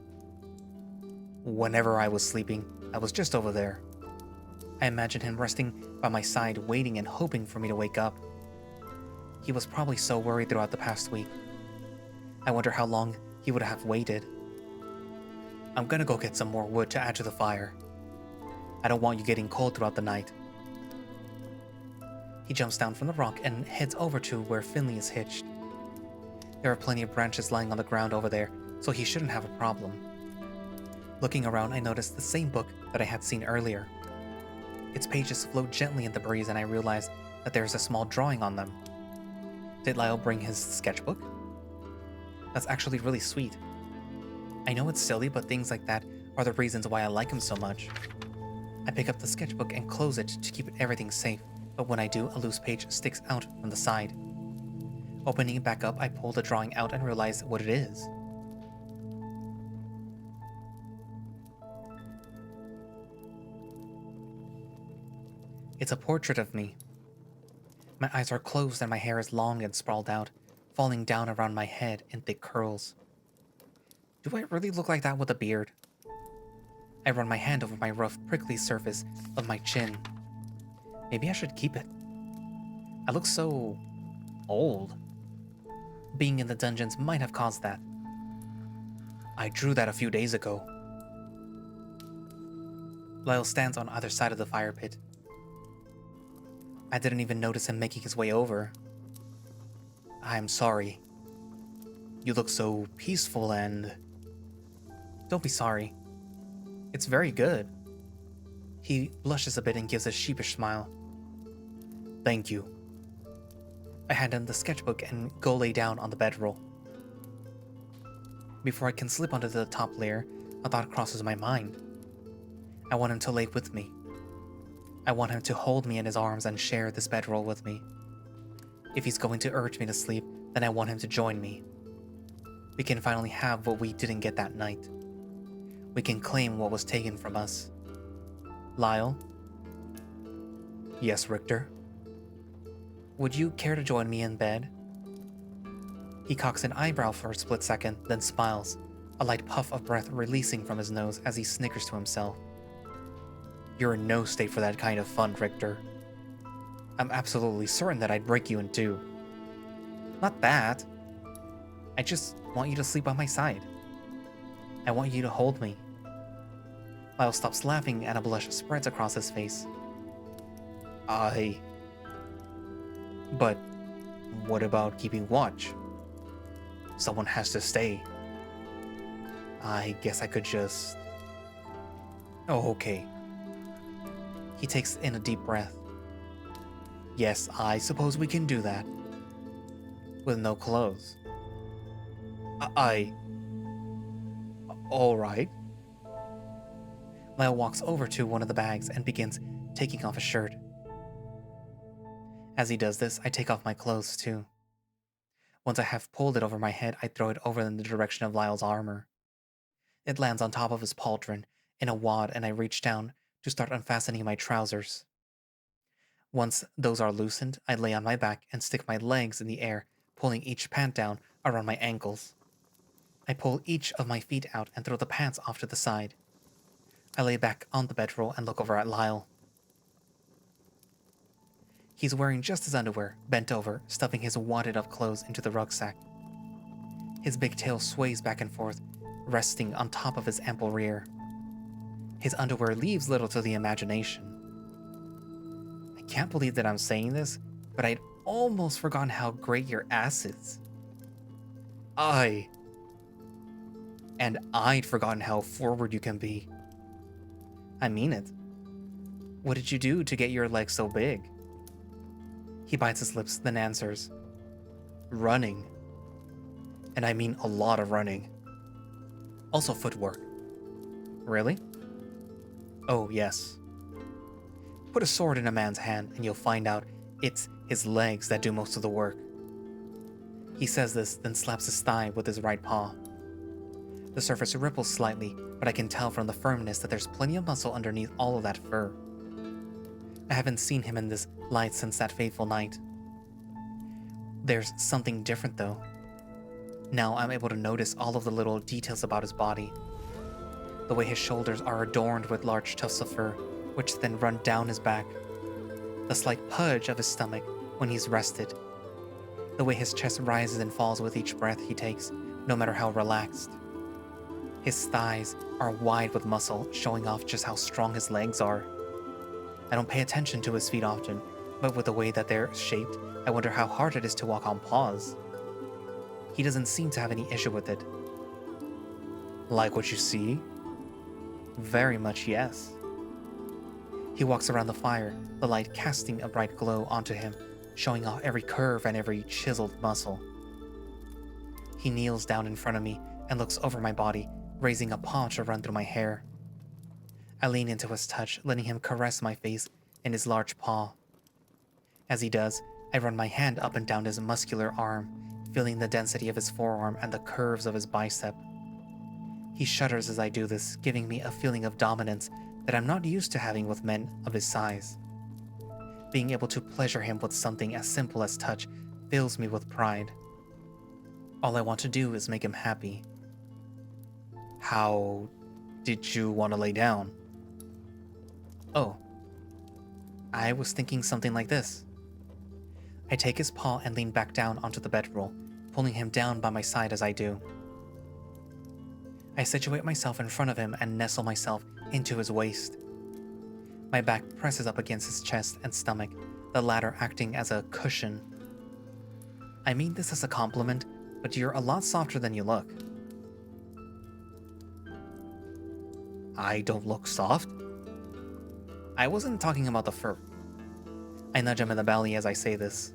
Whenever I was sleeping, I was just over there. I imagine him resting by my side, waiting and hoping for me to wake up. He was probably so worried throughout the past week. I wonder how long he would have waited. I'm gonna go get some more wood to add to the fire. I don't want you getting cold throughout the night. He jumps down from the rock and heads over to where Finley is hitched. There are plenty of branches lying on the ground over there, so he shouldn't have a problem. Looking around, I noticed the same book that I had seen earlier. Its pages float gently in the breeze, and I realized that there is a small drawing on them. Did Lyall bring his sketchbook? That's actually really sweet. I know it's silly, but things like that are the reasons why I like him so much. I pick up the sketchbook and close it to keep everything safe, but when I do, a loose page sticks out from the side. Opening it back up, I pull the drawing out and realize what it is. It's a portrait of me. My eyes are closed and my hair is long and sprawled out, falling down around my head in thick curls. Do I really look like that with a beard? I run my hand over my rough, prickly surface of my chin. Maybe I should keep it. I look so old. Being in the dungeons might have caused that. I drew that a few days ago. Lyall stands on either side of the fire pit. I didn't even notice him making his way over. I'm sorry. You look so peaceful and... Don't be sorry. It's very good. He blushes a bit and gives a sheepish smile. Thank you. I hand him the sketchbook and go lay down on the bedroll. Before I can slip onto the top layer, a thought crosses my mind. I want him to lay with me. I want him to hold me in his arms and share this bedroll with me. If he's going to urge me to sleep, then I want him to join me. We can finally have what we didn't get that night. We can claim what was taken from us. Lyall? Yes, Richter? Would you care to join me in bed? He cocks an eyebrow for a split second, then smiles, a light puff of breath releasing from his nose as he snickers to himself. You're in no state for that kind of fun, Richter. I'm absolutely certain that I'd break you in two. Not that. I just want you to sleep by my side. I want you to hold me. Lyall stops laughing and a blush spreads across his face. But what about keeping watch? Someone has to stay. I guess I could just... Oh, okay. He takes in a deep breath. Yes, I suppose we can do that. With no clothes. Alright. Lyall walks over to one of the bags and begins taking off his shirt. As he does this, I take off my clothes too. Once I have pulled it over my head, I throw it over in the direction of Lyall's armor. It lands on top of his pauldron in a wad, and I reach down to start unfastening my trousers. Once those are loosened, I lay on my back and stick my legs in the air, pulling each pant down around my ankles. I pull each of my feet out and throw the pants off to the side. I lay back on the bedroll and look over at Lyall. He's wearing just his underwear, bent over, stuffing his wadded-up clothes into the rucksack. His big tail sways back and forth, resting on top of his ample rear. His underwear leaves little to the imagination. I can't believe that I'm saying this, but I'd almost forgotten how great your ass is. And I'd forgotten how forward you can be. I mean it. What did you do to get your legs so big? He bites his lips, then answers. Running. And I mean a lot of running. Also footwork. Really? Oh, yes. Put a sword in a man's hand and you'll find out it's his legs that do most of the work. He says this, then slaps his thigh with his right paw. The surface ripples slightly, but I can tell from the firmness that there's plenty of muscle underneath all of that fur. I haven't seen him in this light since that fateful night. There's something different though. Now I'm able to notice all of the little details about his body. The way his shoulders are adorned with large tufts of fur, which then run down his back. The slight pudge of his stomach when he's rested. The way his chest rises and falls with each breath he takes, no matter how relaxed. His thighs are wide with muscle, showing off just how strong his legs are. I don't pay attention to his feet often, but with the way that they're shaped, I wonder how hard it is to walk on paws. He doesn't seem to have any issue with it. Like what you see? Very much yes. He walks around the fire, the light casting a bright glow onto him, showing off every curve and every chiseled muscle. He kneels down in front of me and looks over my body, raising a paw to run through my hair. I lean into his touch, letting him caress my face in his large paw. As he does, I run my hand up and down his muscular arm, feeling the density of his forearm and the curves of his bicep. He shudders as I do this, giving me a feeling of dominance that I'm not used to having with men of his size. Being able to pleasure him with something as simple as touch fills me with pride. All I want to do is make him happy. How did you want to lay down? Oh, I was thinking something like this. I take his paw and lean back down onto the bedroll, pulling him down by my side as I do. I situate myself in front of him and nestle myself into his waist. My back presses up against his chest and stomach, the latter acting as a cushion. I mean this as a compliment, but you're a lot softer than you look. I don't look soft? I wasn't talking about the fur. I nudge him in the belly as I say this.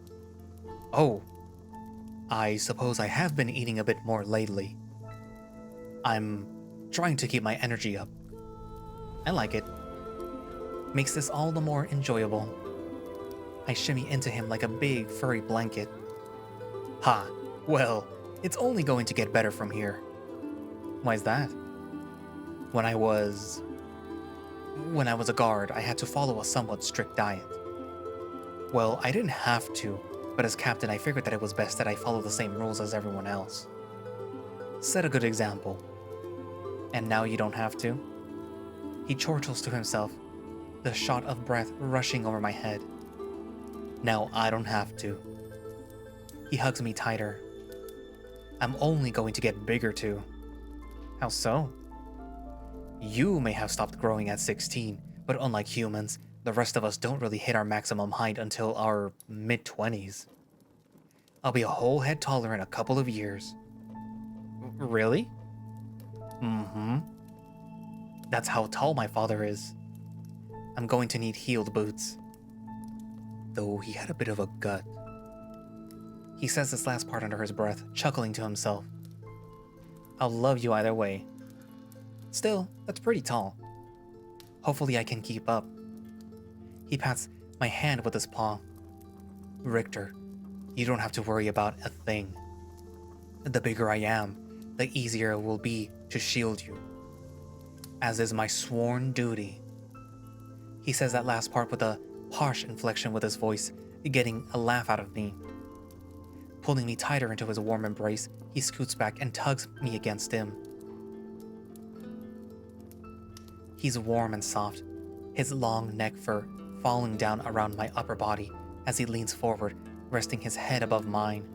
Oh, I suppose I have been eating a bit more lately. I'm trying to keep my energy up. I like it. Makes this all the more enjoyable. I shimmy into him like a big furry blanket. Ha, well, it's only going to get better from here. Why's that? When I was a guard, I had to follow a somewhat strict diet. Well, I didn't have to, but as captain I figured that it was best that I follow the same rules as everyone else. Set a good example. And now you don't have to? He chortles to himself, the shot of breath rushing over my head. Now I don't have to. He hugs me tighter. I'm only going to get bigger too. How so? You may have stopped growing at 16, but unlike humans, the rest of us don't really hit our maximum height until our mid-20s. I'll be a whole head taller in a couple of years. Really? Mm-hmm. That's how tall my father is. I'm going to need heeled boots. Though he had a bit of a gut. He says this last part under his breath, chuckling to himself. I'll love you either way. Still, that's pretty tall. Hopefully I can keep up. He pats my hand with his paw. Richter, you don't have to worry about a thing. The bigger I am, the easier it will be to shield you. As is my sworn duty. He says that last part with a harsh inflection with his voice, getting a laugh out of me. Pulling me tighter into his warm embrace, he scoots back and tugs me against him. He's warm and soft, his long neck fur falling down around my upper body as he leans forward, resting his head above mine.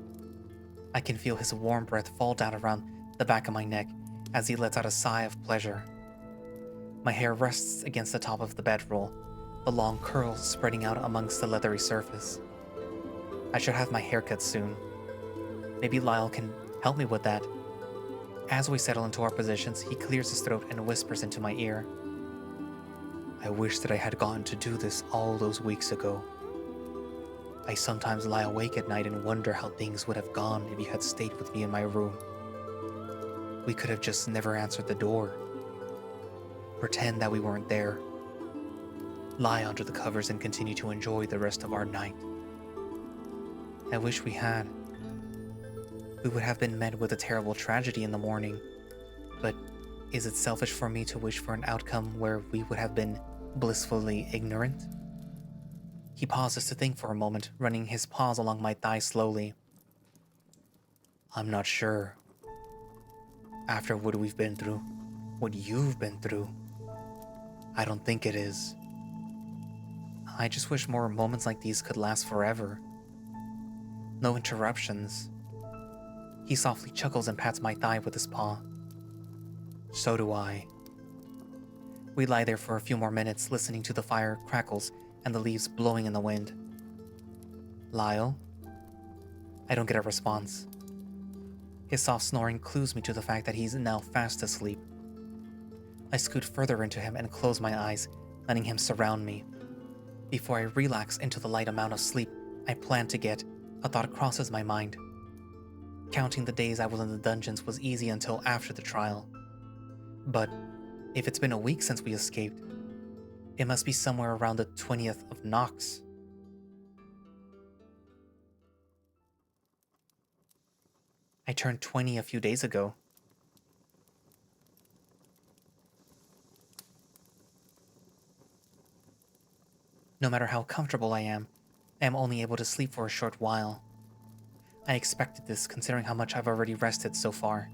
I can feel his warm breath fall down around the back of my neck as he lets out a sigh of pleasure. My hair rests against the top of the bedroll, the long curls spreading out amongst the leathery surface. I should have my hair cut soon. Maybe Lyall can help me with that. As we settle into our positions, he clears his throat and whispers into my ear. I wish that I had gotten to do this all those weeks ago. I sometimes lie awake at night and wonder how things would have gone if you had stayed with me in my room. We could have just never answered the door. Pretend that we weren't there. Lie under the covers and continue to enjoy the rest of our night. I wish we had. We would have been met with a terrible tragedy in the morning, but is it selfish for me to wish for an outcome where we would have been blissfully ignorant? He pauses to think for a moment, running his paws along my thigh slowly. I'm not sure. After what we've been through, what you've been through, I don't think it is. I just wish more moments like these could last forever. No interruptions. He softly chuckles and pats my thigh with his paw. So do I. We lie there for a few more minutes, listening to the fire crackles and the leaves blowing in the wind. Lyall? I don't get a response. His soft snoring clues me to the fact that he's now fast asleep. I scoot further into him and close my eyes, letting him surround me. Before I relax into the light amount of sleep I plan to get, a thought crosses my mind. Counting the days I was in the dungeons was easy until after the trial. But if it's been a week since we escaped, it must be somewhere around the 20th of Nox. I turned 20 a few days ago. No matter how comfortable I am only able to sleep for a short while. I expected this considering how much I've already rested so far.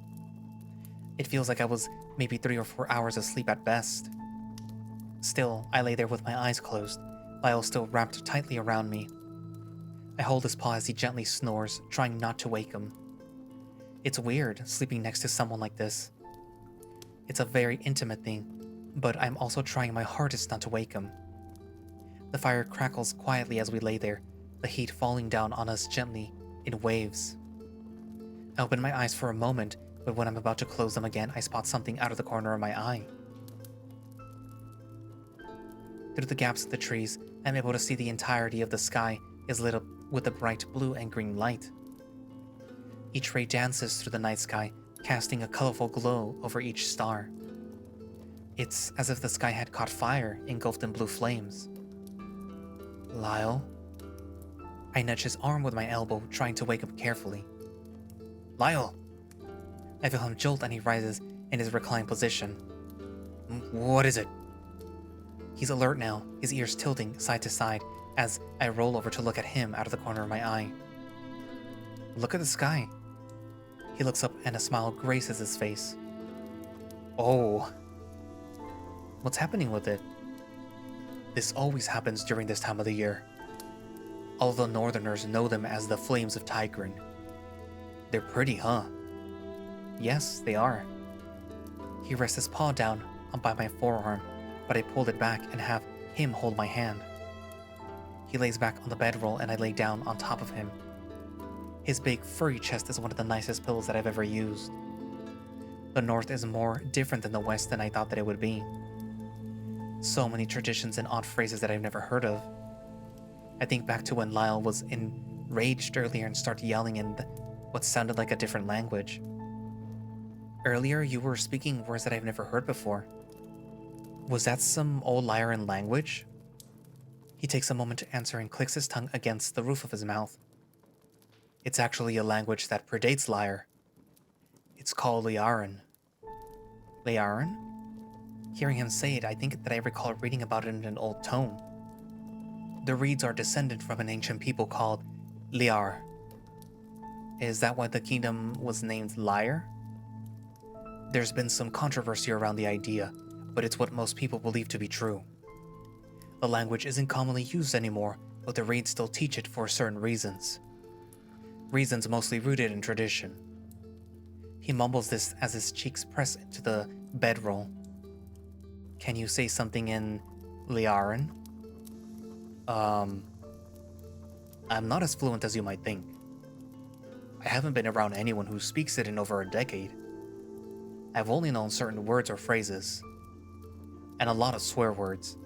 It feels like I was maybe 3 or 4 hours asleep at best. Still, I lay there with my eyes closed, Lyall still wrapped tightly around me. I hold his paw as he gently snores, trying not to wake him. It's weird, sleeping next to someone like this. It's a very intimate thing, but I'm also trying my hardest not to wake him. The fire crackles quietly as we lay there, the heat falling down on us gently, in waves. I open my eyes for a moment, but when I'm about to close them again, I spot something out of the corner of my eye. Through the gaps of the trees, I'm able to see the entirety of the sky is lit up with a bright blue and green light. Each ray dances through the night sky, casting a colorful glow over each star. It's as if the sky had caught fire, engulfed in blue flames. Lyall? I nudge his arm with my elbow, trying to wake up carefully. Lyall! I feel him jolt and he rises in his reclined position. What is it? He's alert now, his ears tilting side to side as I roll over to look at him out of the corner of my eye. Look at the sky. He looks up and a smile graces his face. Oh. What's happening with it? This always happens during this time of the year. All the Northerners know them as the Flames of Tigrin. They're pretty, huh? Yes, they are. He rests his paw down by my forearm, but I pulled it back and have him hold my hand. He lays back on the bedroll and I lay down on top of him. His big furry chest is one of the nicest pillows that I've ever used. The North is more different than the West than I thought that it would be. So many traditions and odd phrases that I've never heard of. I think back to when Lyall was enraged earlier and started yelling in what sounded like a different language. Earlier, you were speaking words that I've never heard before. Was that some old Lyran language? He takes a moment to answer and clicks his tongue against the roof of his mouth. It's actually a language that predates Lyre. It's called Lyran. Lyran? Hearing him say it, I think that I recall reading about it in an old tome. The reeds are descended from an ancient people called Lyre. Is that why the kingdom was named Lyre? There's been some controversy around the idea, but it's what most people believe to be true. The language isn't commonly used anymore, but the reeds still teach it for certain reasons. Reasons mostly rooted in tradition. He mumbles this as his cheeks press into the bedroll. Can you say something in Lyran? I'm not as fluent as you might think. I haven't been around anyone who speaks it in over a decade. I've only known certain words or phrases. And a lot of swear words.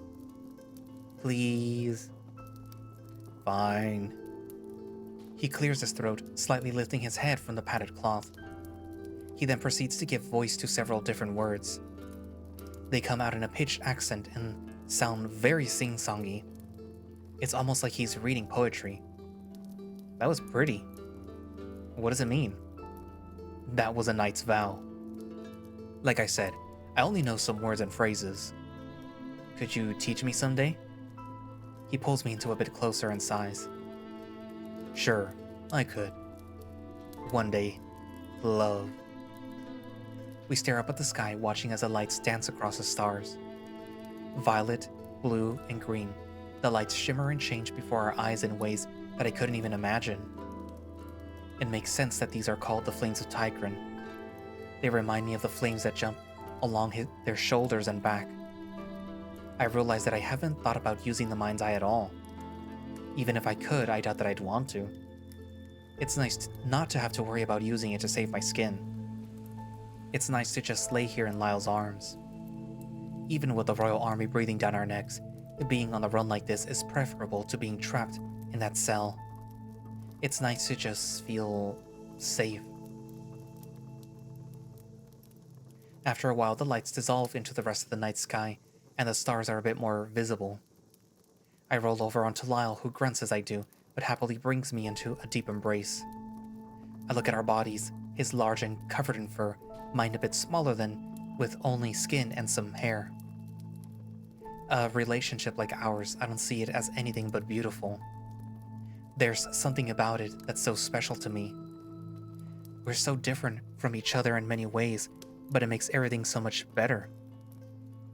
Please. Fine. He clears his throat, slightly lifting his head from the padded cloth. He then proceeds to give voice to several different words. They come out in a pitched accent and sound very sing-songy. It's almost like he's reading poetry. That was pretty. What does it mean? That was a knight's vow. Like I said, I only know some words and phrases. Could you teach me someday? He pulls me into a bit closer and sighs. Sure, I could. One day, love. We stare up at the sky, watching as the lights dance across the stars. Violet, blue, and green. The lights shimmer and change before our eyes in ways that I couldn't even imagine. It makes sense that these are called the Flames of Tigrin. They remind me of the flames that jump along their shoulders and back. I realize that I haven't thought about using the mind's eye at all. Even if I could, I doubt that I'd want to. It's nice not to have to worry about using it to save my skin. It's nice to just lay here in Lyall's arms. Even with the royal army breathing down our necks, being on the run like this is preferable to being trapped in that cell. It's nice to just feel safe. After a while, the lights dissolve into the rest of the night sky, and the stars are a bit more visible. I roll over onto Lyall, who grunts as I do, but happily brings me into a deep embrace. I look at our bodies, his large and covered in fur, mine a bit smaller than, with only skin and some hair. A relationship like ours, I don't see it as anything but beautiful. There's something about it that's so special to me. We're so different from each other in many ways, but it makes everything so much better.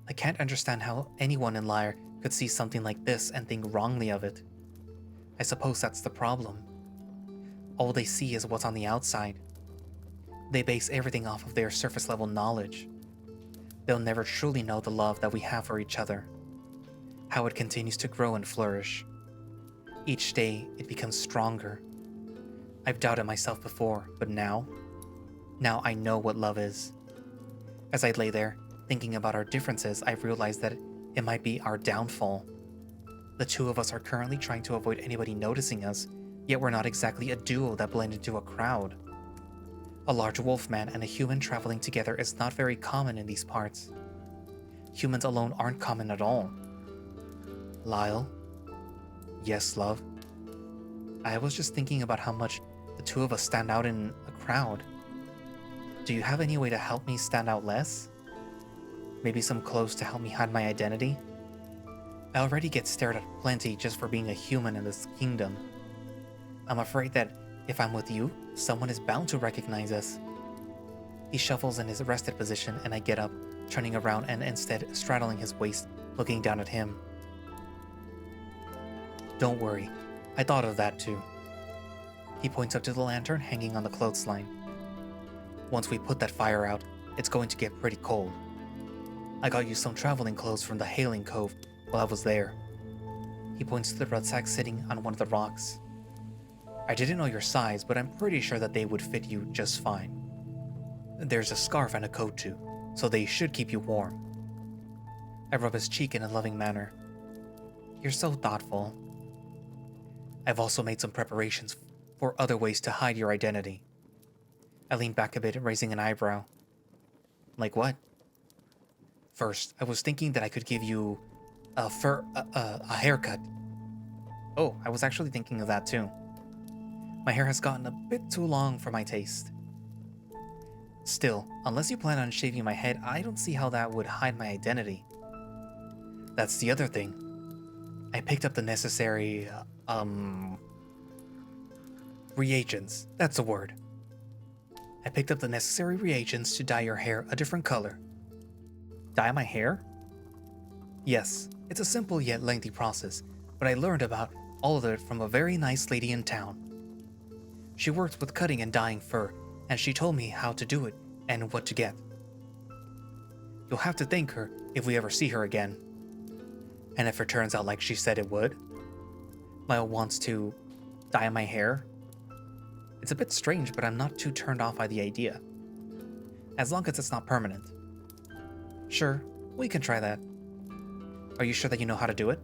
I can't understand how anyone in Lyre could see something like this and think wrongly of it. I suppose that's the problem. All they see is what's on the outside. They base everything off of their surface level knowledge. They'll never truly know the love that we have for each other. How it continues to grow and flourish. Each day, it becomes stronger. I've doubted myself before, but now I know what love is. As I lay there, thinking about our differences, I realized that it might be our downfall. The two of us are currently trying to avoid anybody noticing us, yet we're not exactly a duo that blend into a crowd. A large wolfman and a human traveling together is not very common in these parts. Humans alone aren't common at all. Lyall? Yes, love? I was just thinking about how much the two of us stand out in a crowd. Do you have any way to help me stand out less? Maybe some clothes to help me hide my identity? I already get stared at plenty just for being a human in this kingdom. I'm afraid that if I'm with you, someone is bound to recognize us. He shuffles in his rested position and I get up, turning around and instead straddling his waist, looking down at him. Don't worry, I thought of that too. He points up to the lantern hanging on the clothesline. Once we put that fire out, it's going to get pretty cold. I got you some traveling clothes from the Hailing Cove while I was there. He points to the rucksack sitting on one of the rocks. I didn't know your size, but I'm pretty sure that they would fit you just fine. There's a scarf and a coat too, so they should keep you warm. I rub his cheek in a loving manner. You're so thoughtful. I've also made some preparations for other ways to hide your identity. I lean back a bit, raising an eyebrow. Like what? First, I was thinking that I could give you a haircut. Oh, I was actually thinking of that too. My hair has gotten a bit too long for my taste. Still, unless you plan on shaving my head, I don't see how that would hide my identity. That's the other thing. I picked up the necessary, reagents. That's the word. I picked up the necessary reagents to dye your hair a different color. Dye my hair? Yes, it's a simple yet lengthy process, but I learned about all of it from a very nice lady in town. She works with cutting and dyeing fur, and she told me how to do it and what to get. You'll have to thank her if we ever see her again. And if it turns out like she said it would, Lyall wants to dye my hair. It's a bit strange, but I'm not too turned off by the idea. As long as it's not permanent. Sure, we can try that. Are you sure that you know how to do it?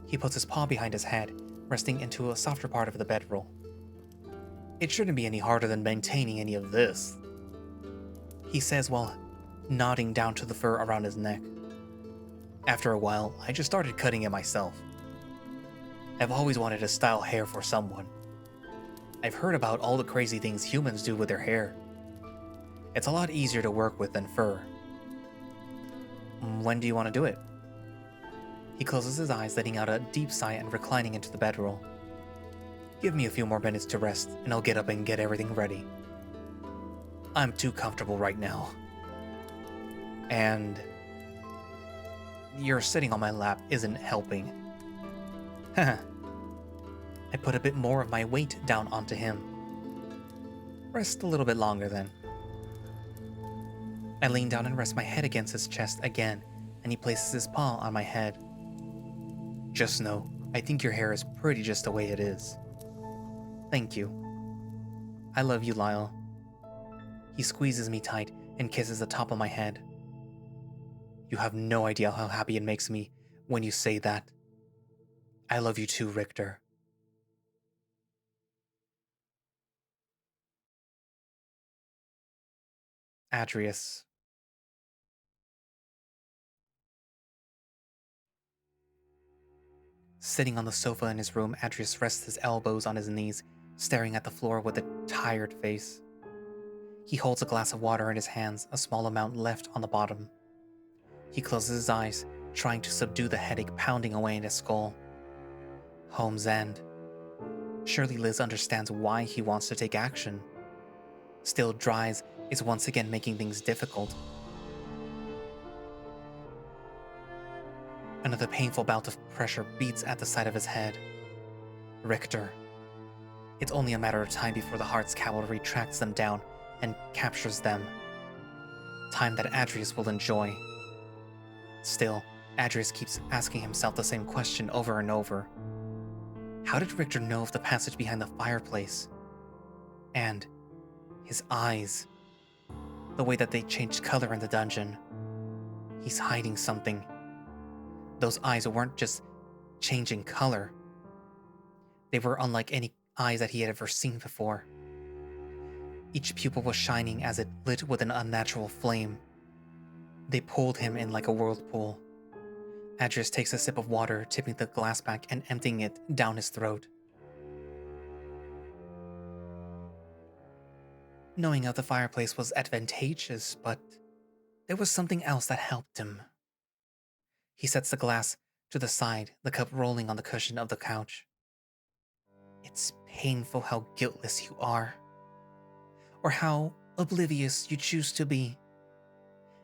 He puts his paw behind his head, resting into a softer part of the bedroll. It shouldn't be any harder than maintaining any of this, he says while nodding down to the fur around his neck. After a while, I just started cutting it myself. I've always wanted to style hair for someone. I've heard about all the crazy things humans do with their hair. It's a lot easier to work with than fur. When do you want to do it? He closes his eyes, letting out a deep sigh and reclining into the bedroll. Give me a few more minutes to rest, and I'll get up and get everything ready. I'm too comfortable right now. And your sitting on my lap isn't helping. Haha. I put a bit more of my weight down onto him. Rest a little bit longer then. I lean down and rest my head against his chest again, and he places his paw on my head. Just know, I think your hair is pretty just the way it is. Thank you. I love you, Lyall. He squeezes me tight and kisses the top of my head. You have no idea how happy it makes me when you say that. I love you too, Richter. Adrius. Sitting on the sofa in his room, Adrius rests his elbows on his knees, staring at the floor with a tired face. He holds a glass of water in his hands, a small amount left on the bottom. He closes his eyes, trying to subdue the headache pounding away in his skull. Home's End. Surely Liz understands why he wants to take action. Still, Dries is once again making things difficult. Another painful bout of pressure beats at the side of his head. Richter. It's only a matter of time before the Heart's cavalry tracks them down and captures them. Time that Adrius will enjoy. Still, Adrius keeps asking himself the same question over and over. How did Richter know of the passage behind the fireplace? And his eyes. The way that they changed color in the dungeon. He's hiding something. Those eyes weren't just changing color. They were unlike any eyes that he had ever seen before. Each pupil was shining as it lit with an unnatural flame. They pulled him in like a whirlpool. Adrius takes a sip of water, tipping the glass back and emptying it down his throat. Knowing of the fireplace was advantageous, but there was something else that helped him. He sets the glass to the side, the cup rolling on the cushion of the couch. It's painful how guiltless you are, or how oblivious you choose to be.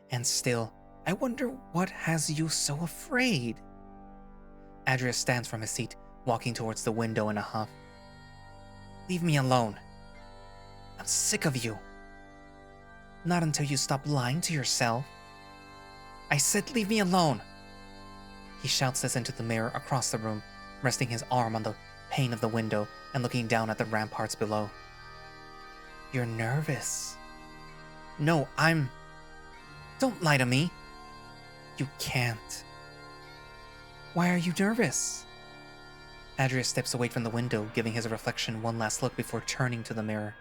And still, I wonder what has you so afraid. Adrius stands from his seat, walking towards the window in a huff. Leave me alone. I'm sick of you. Not until you stop lying to yourself. I said leave me alone. He shouts this into the mirror across the room, resting his arm on the pane of the window and looking down at the ramparts below. You're nervous. No, I'm... Don't lie to me. You can't. Why are you nervous? Adrius steps away from the window, giving his reflection one last look before turning to the mirror.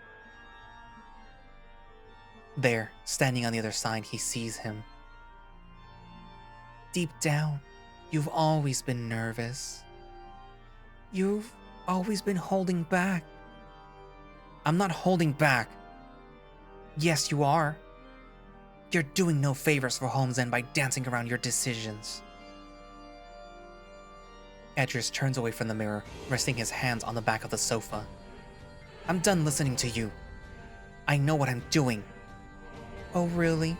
There, standing on the other side, he sees him. Deep down, you've always been nervous. You've always been holding back. I'm not holding back. Yes, you are. You're doing no favors for Holmes End by dancing around your decisions. Adrius turns away from the mirror, resting his hands on the back of the sofa. I'm done listening to you. I know what I'm doing. Oh, really?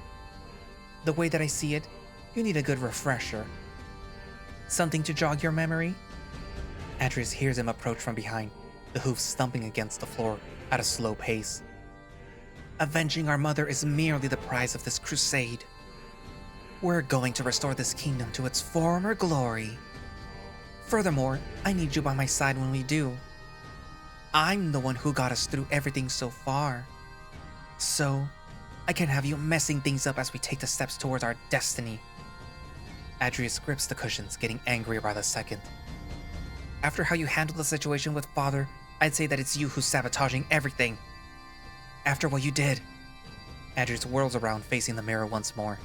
The way that I see it, you need a good refresher. Something to jog your memory? Adrius hears him approach from behind, the hoofs thumping against the floor at a slow pace. Avenging our mother is merely the prize of this crusade. We're going to restore this kingdom to its former glory. Furthermore, I need you by my side when we do. I'm the one who got us through everything so far. So, I can't have you messing things up as we take the steps towards our destiny. Adrius grips the cushions, getting angrier by the second. After how you handled the situation with Father, I'd say that it's you who's sabotaging everything. After what you did. Adrius whirls around, facing the mirror once more.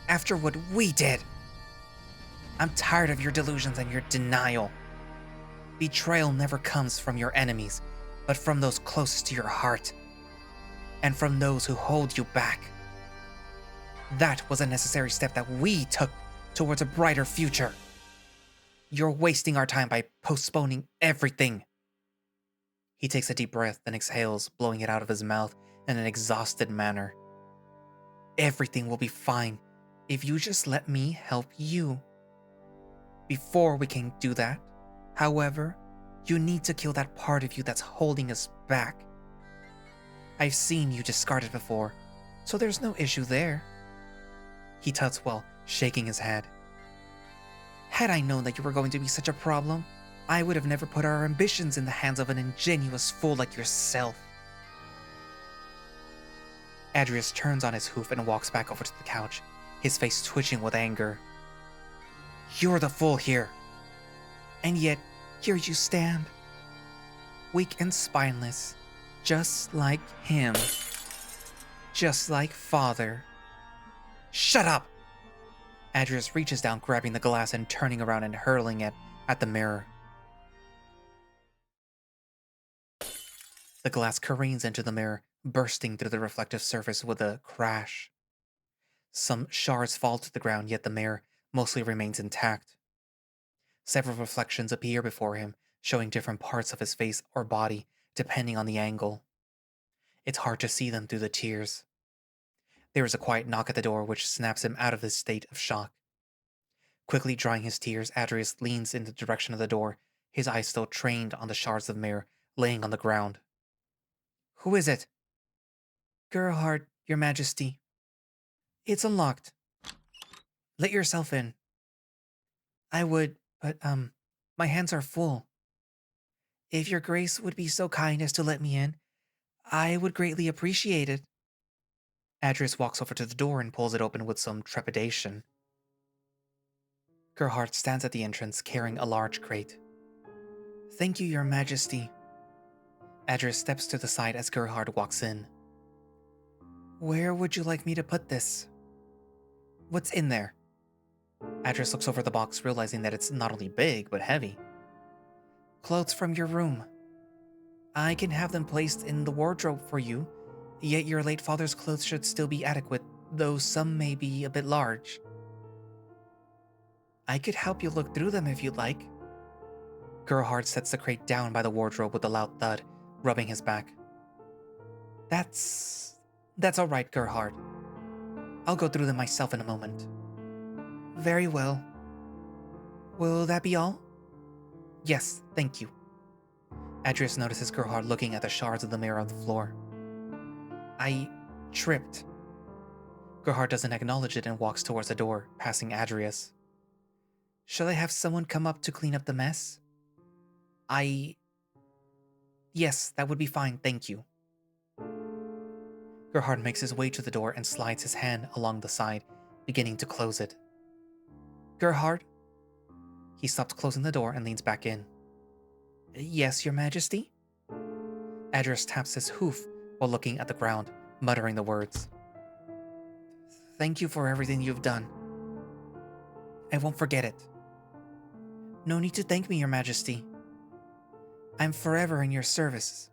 After what we did. I'm tired of your delusions and your denial. Betrayal never comes from your enemies, but from those closest to your heart. And from those who hold you back. That was a necessary step that we took towards a brighter future. You're wasting our time by postponing everything. He takes a deep breath, then exhales, blowing it out of his mouth in an exhausted manner. Everything will be fine if you just let me help you. Before we can do that, however, you need to kill that part of you that's holding us back. I've seen you discarded before, so there's no issue there. He tuts while shaking his head. Had I known that you were going to be such a problem, I would have never put our ambitions in the hands of an ingenuous fool like yourself. Adrius turns on his hoof and walks back over to the couch, his face twitching with anger. You're the fool here. And yet, here you stand. Weak and spineless, just like him. Just like Father. Shut up! Adrius reaches down, grabbing the glass and turning around and hurling it at the mirror. The glass careens into the mirror, bursting through the reflective surface with a crash. Some shards fall to the ground, yet the mirror mostly remains intact. Several reflections appear before him, showing different parts of his face or body, depending on the angle. It's hard to see them through the tears. There is a quiet knock at the door which snaps him out of his state of shock. Quickly drying his tears, Adrius leans in the direction of the door, his eyes still trained on the shards of mirror laying on the ground. Who is it? Gerhardt, Your Majesty. It's unlocked. Let yourself in. I would, but, my hands are full. If your grace would be so kind as to let me in, I would greatly appreciate it. Adrius walks over to the door and pulls it open with some trepidation. Gerhardt stands at the entrance carrying a large crate. Thank you, Your Majesty. Adrius steps to the side as Gerhardt walks in. Where would you like me to put this? What's in there? Adrius looks over the box, realizing that it's not only big, but heavy. Clothes from your room. I can have them placed in the wardrobe for you, yet your late father's clothes should still be adequate, though some may be a bit large. I could help you look through them if you'd like. Gerhardt sets the crate down by the wardrobe with a loud thud, rubbing his back. That's all right, Gerhardt. I'll go through them myself in a moment. Very well. Will that be all? Yes, thank you. Adrius notices Gerhardt looking at the shards of the mirror on the floor. I tripped. Gerhardt doesn't acknowledge it and walks towards the door, passing Adrius. Shall I have someone come up to clean up the mess? Yes, that would be fine, thank you. Gerhardt makes his way to the door and slides his hand along the side, beginning to close it. Gerhardt? He stops closing the door and leans back in. Yes, Your Majesty? Adrius taps his hoof while looking at the ground, muttering the words. Thank you for everything you've done. I won't forget it. No need to thank me, Your Majesty. I'm forever in your service.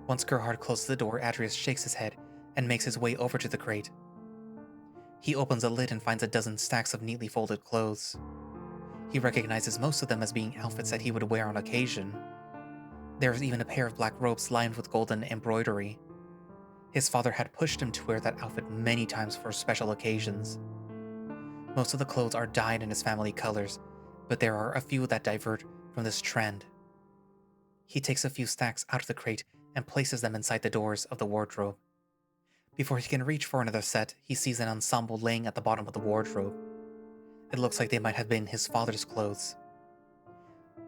Once Gerhardt closes the door, Adrius shakes his head and makes his way over to the crate. He opens the lid and finds a dozen stacks of neatly folded clothes. He recognizes most of them as being outfits that he would wear on occasion. There's even a pair of black robes lined with golden embroidery. His father had pushed him to wear that outfit many times for special occasions. Most of the clothes are dyed in his family colors, but there are a few that divert from this trend. He takes a few stacks out of the crate and places them inside the doors of the wardrobe. Before he can reach for another set, he sees an ensemble laying at the bottom of the wardrobe. It looks like they might have been his father's clothes.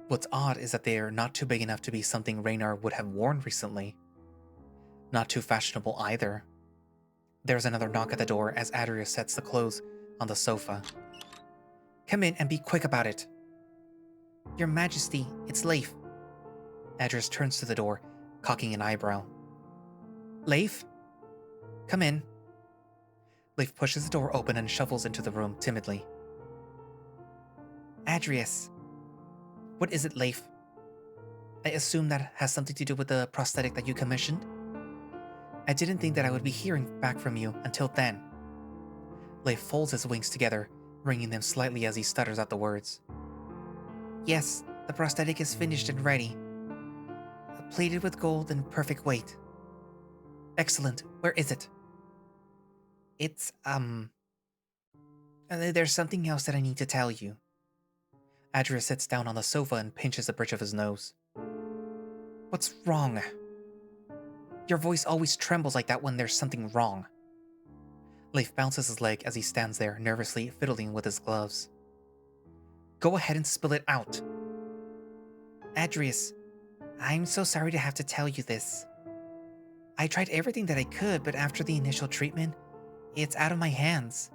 What's odd is that they are not too big enough to be something Raynar would have worn recently. Not too fashionable either. There's another knock at the door as Adrius sets the clothes on the sofa. Come in and be quick about it. Your Majesty, it's Leif. Adrius turns to the door, cocking an eyebrow. Leif? Come in. Leif pushes the door open and shuffles into the room timidly. Adrius. What is it, Leif? I assume that has something to do with the prosthetic that you commissioned? I didn't think that I would be hearing back from you until then. Leif folds his wings together, wringing them slightly as he stutters out the words. Yes, the prosthetic is finished and ready. Plated with gold and perfect weight. Excellent. Where is it? It's, there's something else that I need to tell you. Adrius sits down on the sofa and pinches the bridge of his nose. What's wrong? Your voice always trembles like that when there's something wrong. Leif bounces his leg as he stands there, nervously fiddling with his gloves. Go ahead and spill it out. Adrius, I'm so sorry to have to tell you this. I tried everything that I could, but after the initial treatment, it's out of my hands.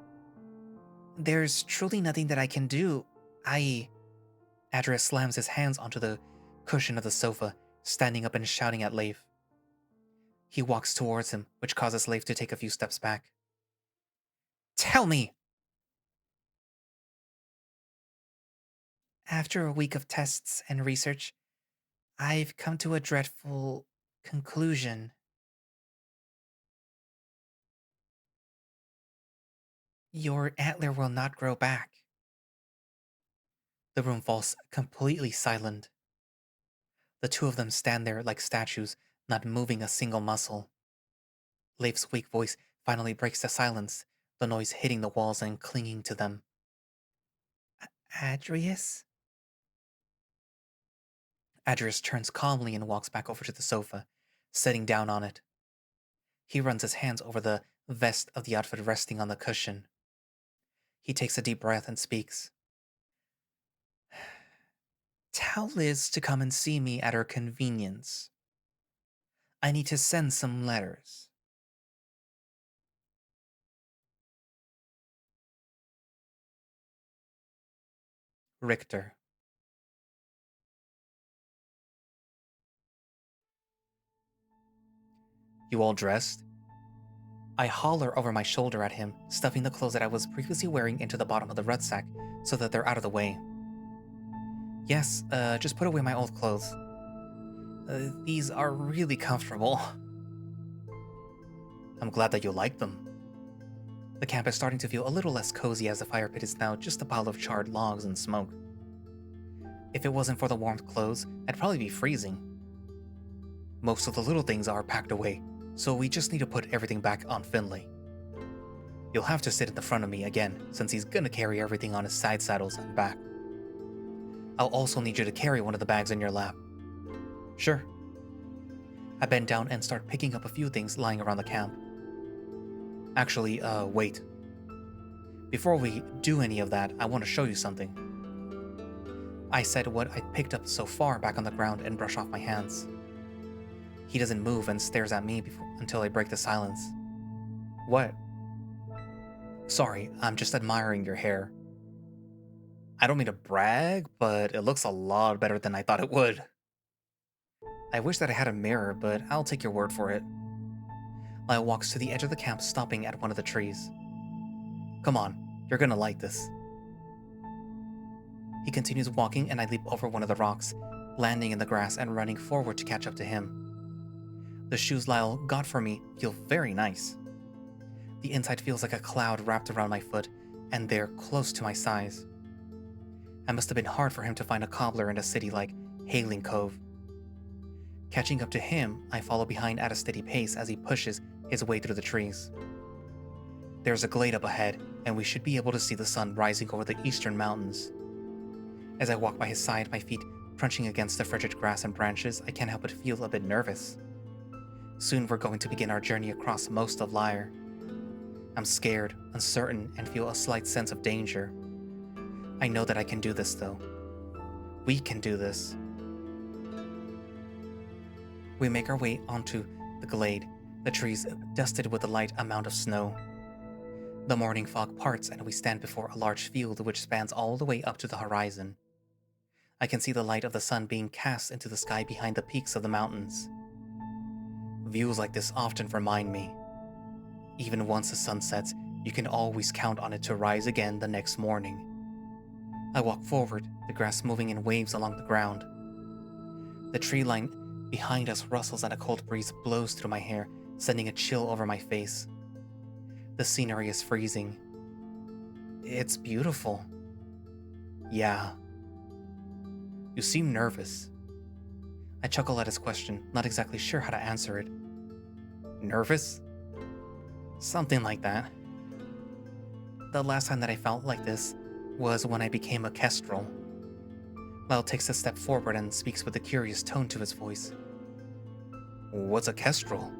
There's truly nothing that I can do. Adrius slams his hands onto the cushion of the sofa, standing up and shouting at Leif. He walks towards him, which causes Leif to take a few steps back. Tell me! After a week of tests and research, I've come to a dreadful conclusion. Your antler will not grow back. The room falls completely silent. The two of them stand there like statues, not moving a single muscle. Leif's weak voice finally breaks the silence, the noise hitting the walls and clinging to them. Adrius? Adrius turns calmly and walks back over to the sofa, sitting down on it. He runs his hands over the vest of the outfit resting on the cushion. He takes a deep breath and speaks. Tell Liz to come and see me at her convenience. I need to send some letters. Richter. You all dressed? I holler over my shoulder at him, stuffing the clothes that I was previously wearing into the bottom of the rucksack so that they're out of the way. Yes, just put away my old clothes. These are really comfortable. I'm glad that you like them. The camp is starting to feel a little less cozy as the fire pit is now just a pile of charred logs and smoke. If it wasn't for the warmed clothes, I'd probably be freezing. Most of the little things are packed away, so we just need to put everything back on Finley. You'll have to sit in the front of me again, since he's gonna carry everything on his side saddles and back. I'll also need you to carry one of the bags in your lap. Sure. I bend down and start picking up a few things lying around the camp. Actually, wait. Before we do any of that, I want to show you something. I set what I picked up so far back on the ground and brush off my hands. He doesn't move and stares at me until I break the silence. What? Sorry, I'm just admiring your hair. I don't mean to brag, but it looks a lot better than I thought it would. I wish that I had a mirror, but I'll take your word for it. Lyall walks to the edge of the camp, stopping at one of the trees. Come on, you're gonna like this. He continues walking and I leap over one of the rocks, landing in the grass and running forward to catch up to him. The shoes Lyall got for me feel very nice. The inside feels like a cloud wrapped around my foot, and they're close to my size. It must have been hard for him to find a cobbler in a city like Hailing Cove. Catching up to him, I follow behind at a steady pace as he pushes his way through the trees. There's a glade up ahead, and we should be able to see the sun rising over the eastern mountains. As I walk by his side, my feet crunching against the frigid grass and branches, I can't help but feel a bit nervous. Soon we're going to begin our journey across most of Lyre. I'm scared, uncertain, and feel a slight sense of danger. I know that I can do this, though. We can do this. We make our way onto the glade, the trees dusted with a light amount of snow. The morning fog parts and we stand before a large field which spans all the way up to the horizon. I can see the light of the sun being cast into the sky behind the peaks of the mountains. Views like this often remind me. Even once the sun sets, you can always count on it to rise again the next morning. I walk forward, the grass moving in waves along the ground. The tree line behind us rustles and a cold breeze blows through my hair, sending a chill over my face. The scenery is freezing. It's beautiful. Yeah. You seem nervous. I chuckle at his question, not exactly sure how to answer it. Nervous? Something like that. The last time that I felt like this was when I became a kestrel. Lyall takes a step forward and speaks with a curious tone to his voice. What's a kestrel?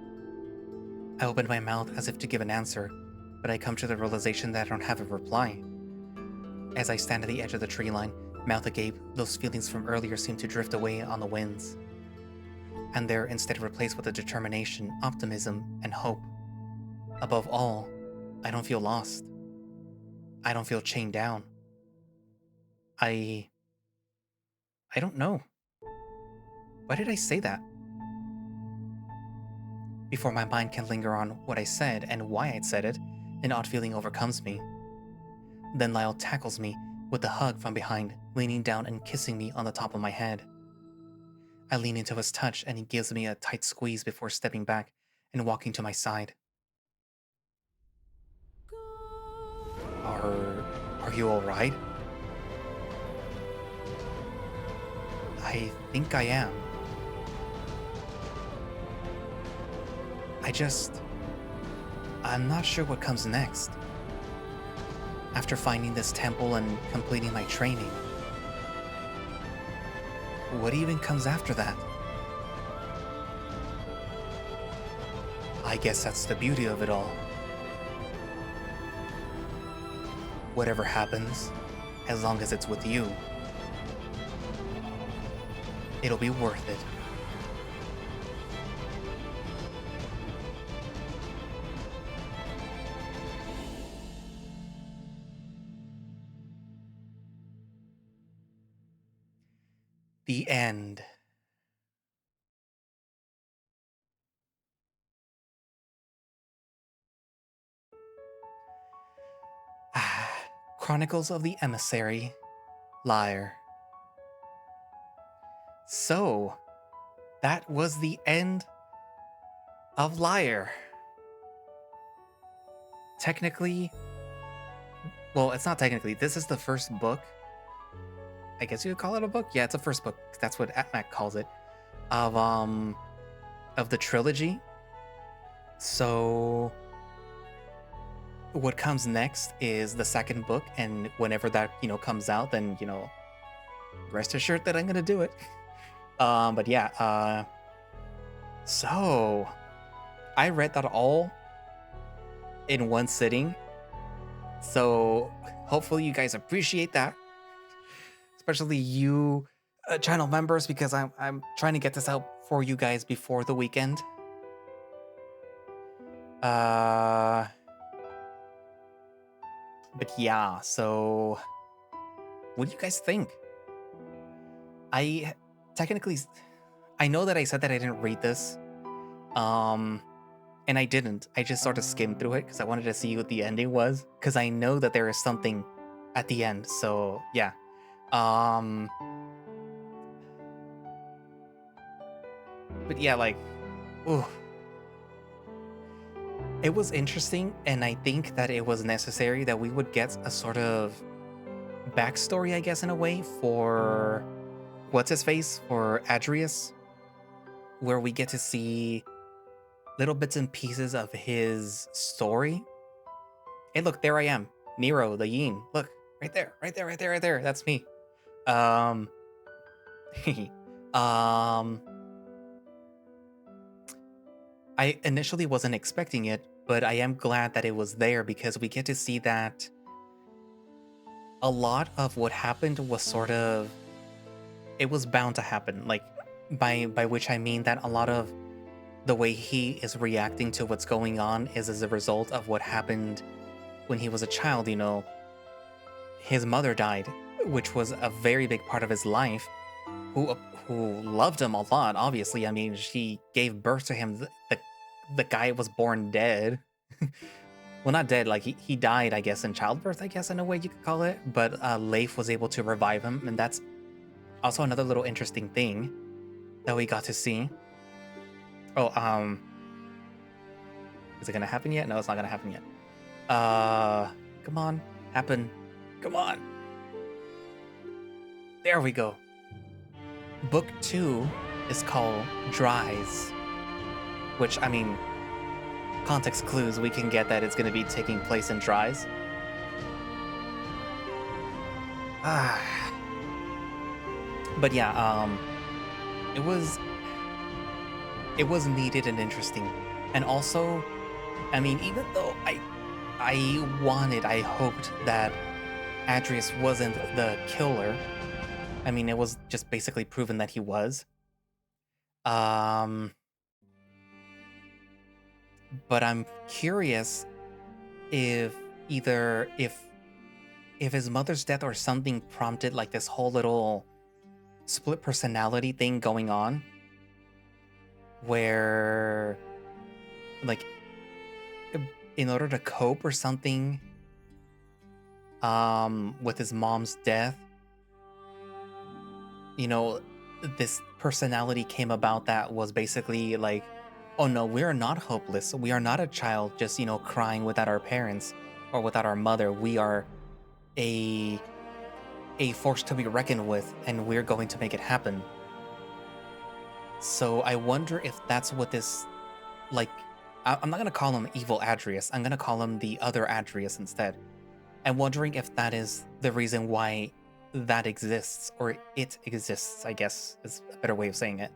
I open my mouth as if to give an answer, but I come to the realization that I don't have a reply. As I stand at the edge of the tree line, mouth agape, those feelings from earlier seem to drift away on the winds. And they're instead replaced with a determination, optimism, and hope. Above all, I don't feel lost. I don't feel chained down. I don't know. Why did I say that? Before my mind can linger on what I said and why I'd said it, an odd feeling overcomes me. Then Lyall tackles me with a hug from behind, leaning down and kissing me on the top of my head. I lean into his touch and he gives me a tight squeeze before stepping back and walking to my side. Are you alright? I think I am. I'm not sure what comes next. After finding this temple and completing my training, what even comes after that? I guess that's the beauty of it all. Whatever happens, as long as it's with you, it'll be worth it. The end. Chronicles of the Emissary, Lyre. So, that was the end of Lyre. Technically, well, it's not technically. This is the first book. I guess you could call it a book. Yeah, it's a first book. That's what Atmac calls it. Of the trilogy. So what comes next is the second book, and whenever that, comes out, then, rest assured that I'm gonna do it. But yeah, so I read that all in one sitting. So hopefully you guys appreciate that, especially you channel members, because I'm trying to get this out for you guys before the weekend. But yeah, so what do you guys think? I know that I said that I didn't read this, and I didn't. I just sort of skimmed through it because I wanted to see what the ending was, because I know that there is something at the end. So yeah, but yeah, like, ooh, it was interesting, and I think that it was necessary that we would get a sort of backstory, I guess, in a way, for what's his face, for Adrius, where we get to see little bits and pieces of his story. Hey, look, there I am, Nero, the Yin. Look, right there, right there, right there, right there. That's me. um, I initially wasn't expecting it, but I am glad that it was there, because we get to see that a lot of what happened was sort of, it was bound to happen. Like, by which I mean that a lot of the way he is reacting to what's going on is as a result of what happened when he was a child. His mother died, which was a very big part of his life, who loved him a lot, obviously. I mean, she gave birth to him. The guy was born dead. Well, not dead, like he died, I guess, in childbirth, I guess, in a way you could call it. But Leif was able to revive him, and that's also another little interesting thing that we got to see. Oh, is it gonna happen yet? No, it's not gonna happen yet. Come on, happen. Come on. There we go. Book 2 is called Dries, which, I mean, context clues, we can get that it's gonna be taking place in Dries. But yeah, it was needed and interesting. And also, I mean, even though I hoped that Adrius wasn't the killer, I mean, it was just basically proven that he was. But I'm curious if his mother's death or something prompted like this whole little split personality thing going on, where, like, in order to cope or something with his mom's death, this personality came about that was basically like, oh no, we are not hopeless. We are not a child just, crying without our parents or without our mother. We are a force to be reckoned with, and we're going to make it happen. So I wonder if that's what this, like, I'm not going to call him evil Adrius. I'm going to call him the other Adrius instead. I'm wondering if that is the reason why that exists, or it exists, I guess is a better way of saying it.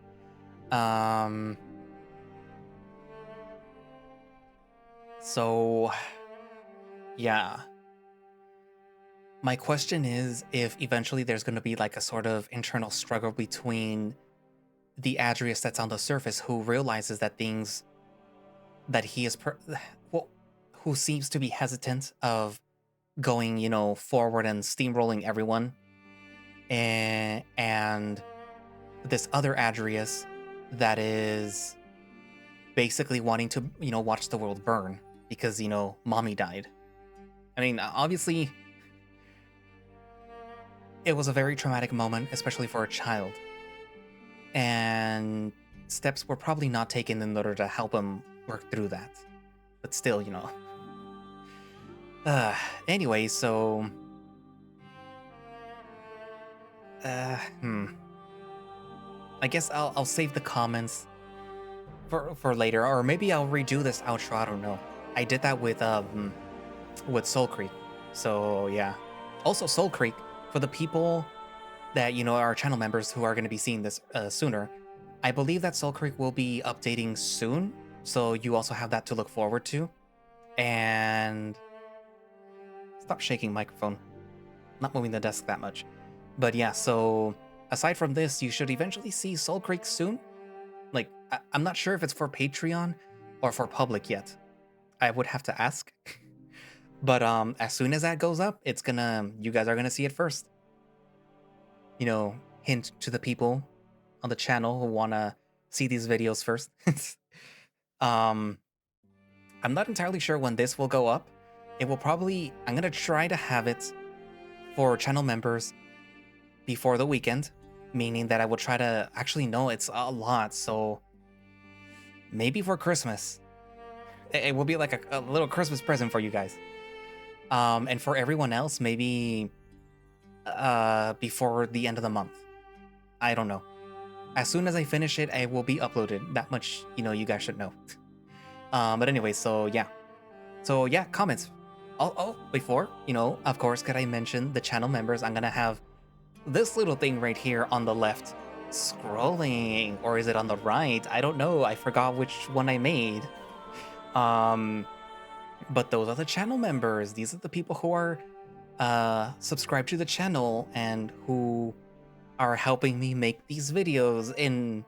So, yeah. My question is if eventually there's going to be like a sort of internal struggle between the Adrius that's on the surface, who realizes that things that he is, who seems to be hesitant of going, forward and steamrolling everyone, and this other Adrius that is basically wanting to, watch the world burn because, mommy died. I mean, obviously, it was a very traumatic moment, especially for a child. And steps were probably not taken in order to help him work through that. But still, Anyway, so... I guess I'll save the comments for later, or maybe I'll redo this outro, I don't know. I did that with Soul Creek. So yeah. Also Soul Creek, for the people that, are channel members who are going to be seeing this sooner, I believe that Soul Creek will be updating soon, so you also have that to look forward to. And stop shaking microphone. Not moving the desk that much. But yeah, so aside from this, you should eventually see Soul Creek soon. Like, I'm not sure if it's for Patreon or for public yet. I would have to ask. But as soon as that goes up, you guys are gonna see it first. Hint to the people on the channel who wanna see these videos first. I'm not entirely sure when this will go up. It will probably, I'm gonna try to have it for channel members before the weekend, meaning that I will try to, actually no, it's a lot, so maybe for Christmas. It will be like a little Christmas present for you guys. And for everyone else, maybe before the end of the month. I don't know. As soon as I finish it, it will be uploaded. That much, you guys should know. But anyway, so yeah. So yeah, comments. Oh, before, of course, could I mention the channel members? I'm gonna have this little thing right here on the left scrolling, or is it on the right? I don't know. I forgot which one I made. But those are the channel members. These are the people who are subscribed to the channel and who are helping me make these videos in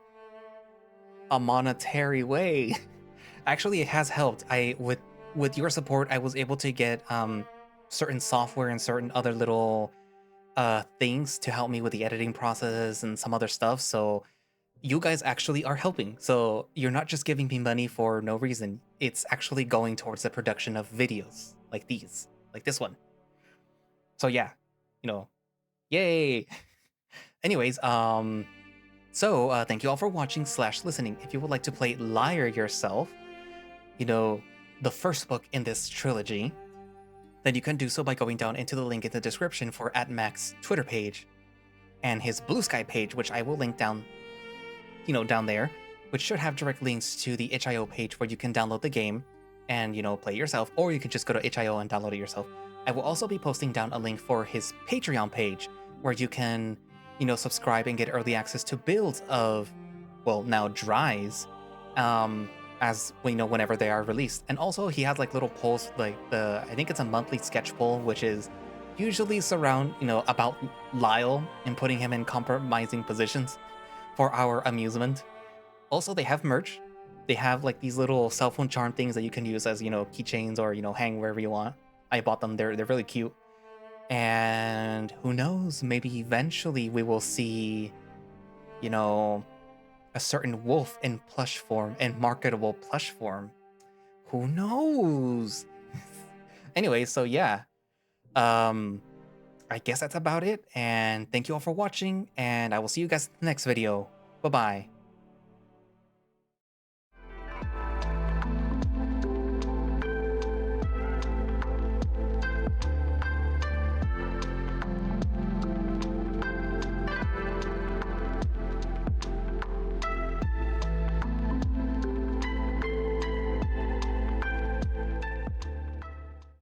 a monetary way. Actually, it has helped. With your support, I was able to get certain software and certain other little things to help me with the editing process and some other stuff. So you guys actually are helping. So you're not just giving me money for no reason. It's actually going towards the production of videos like these, like this one. So yeah, yay. Anyways, so thank you all for watching / listening. If you would like to play Lyre yourself, the first book in this trilogy, then you can do so by going down into the link in the description for Atmac's Twitter page and his Blue Sky page, which I will link down, down there, which should have direct links to the itch.io page where you can download the game and, play it yourself, or you can just go to itch.io and download it yourself. I will also be posting down a link for his Patreon page where you can, subscribe and get early access to builds of, well, now dries, as we know whenever they are released. And also he has like little polls, like I think it's a monthly sketch poll, which is usually about Lyall and putting him in compromising positions for our amusement. Also, they have merch. They have like these little cell phone charm things that you can use as, keychains or, hang wherever you want. I bought them. They're really cute. And who knows, maybe eventually we will see, a certain wolf in plush form, in marketable plush form. Who knows? Anyway, so yeah. I guess that's about it. And thank you all for watching. And I will see you guys in the next video. Bye-bye.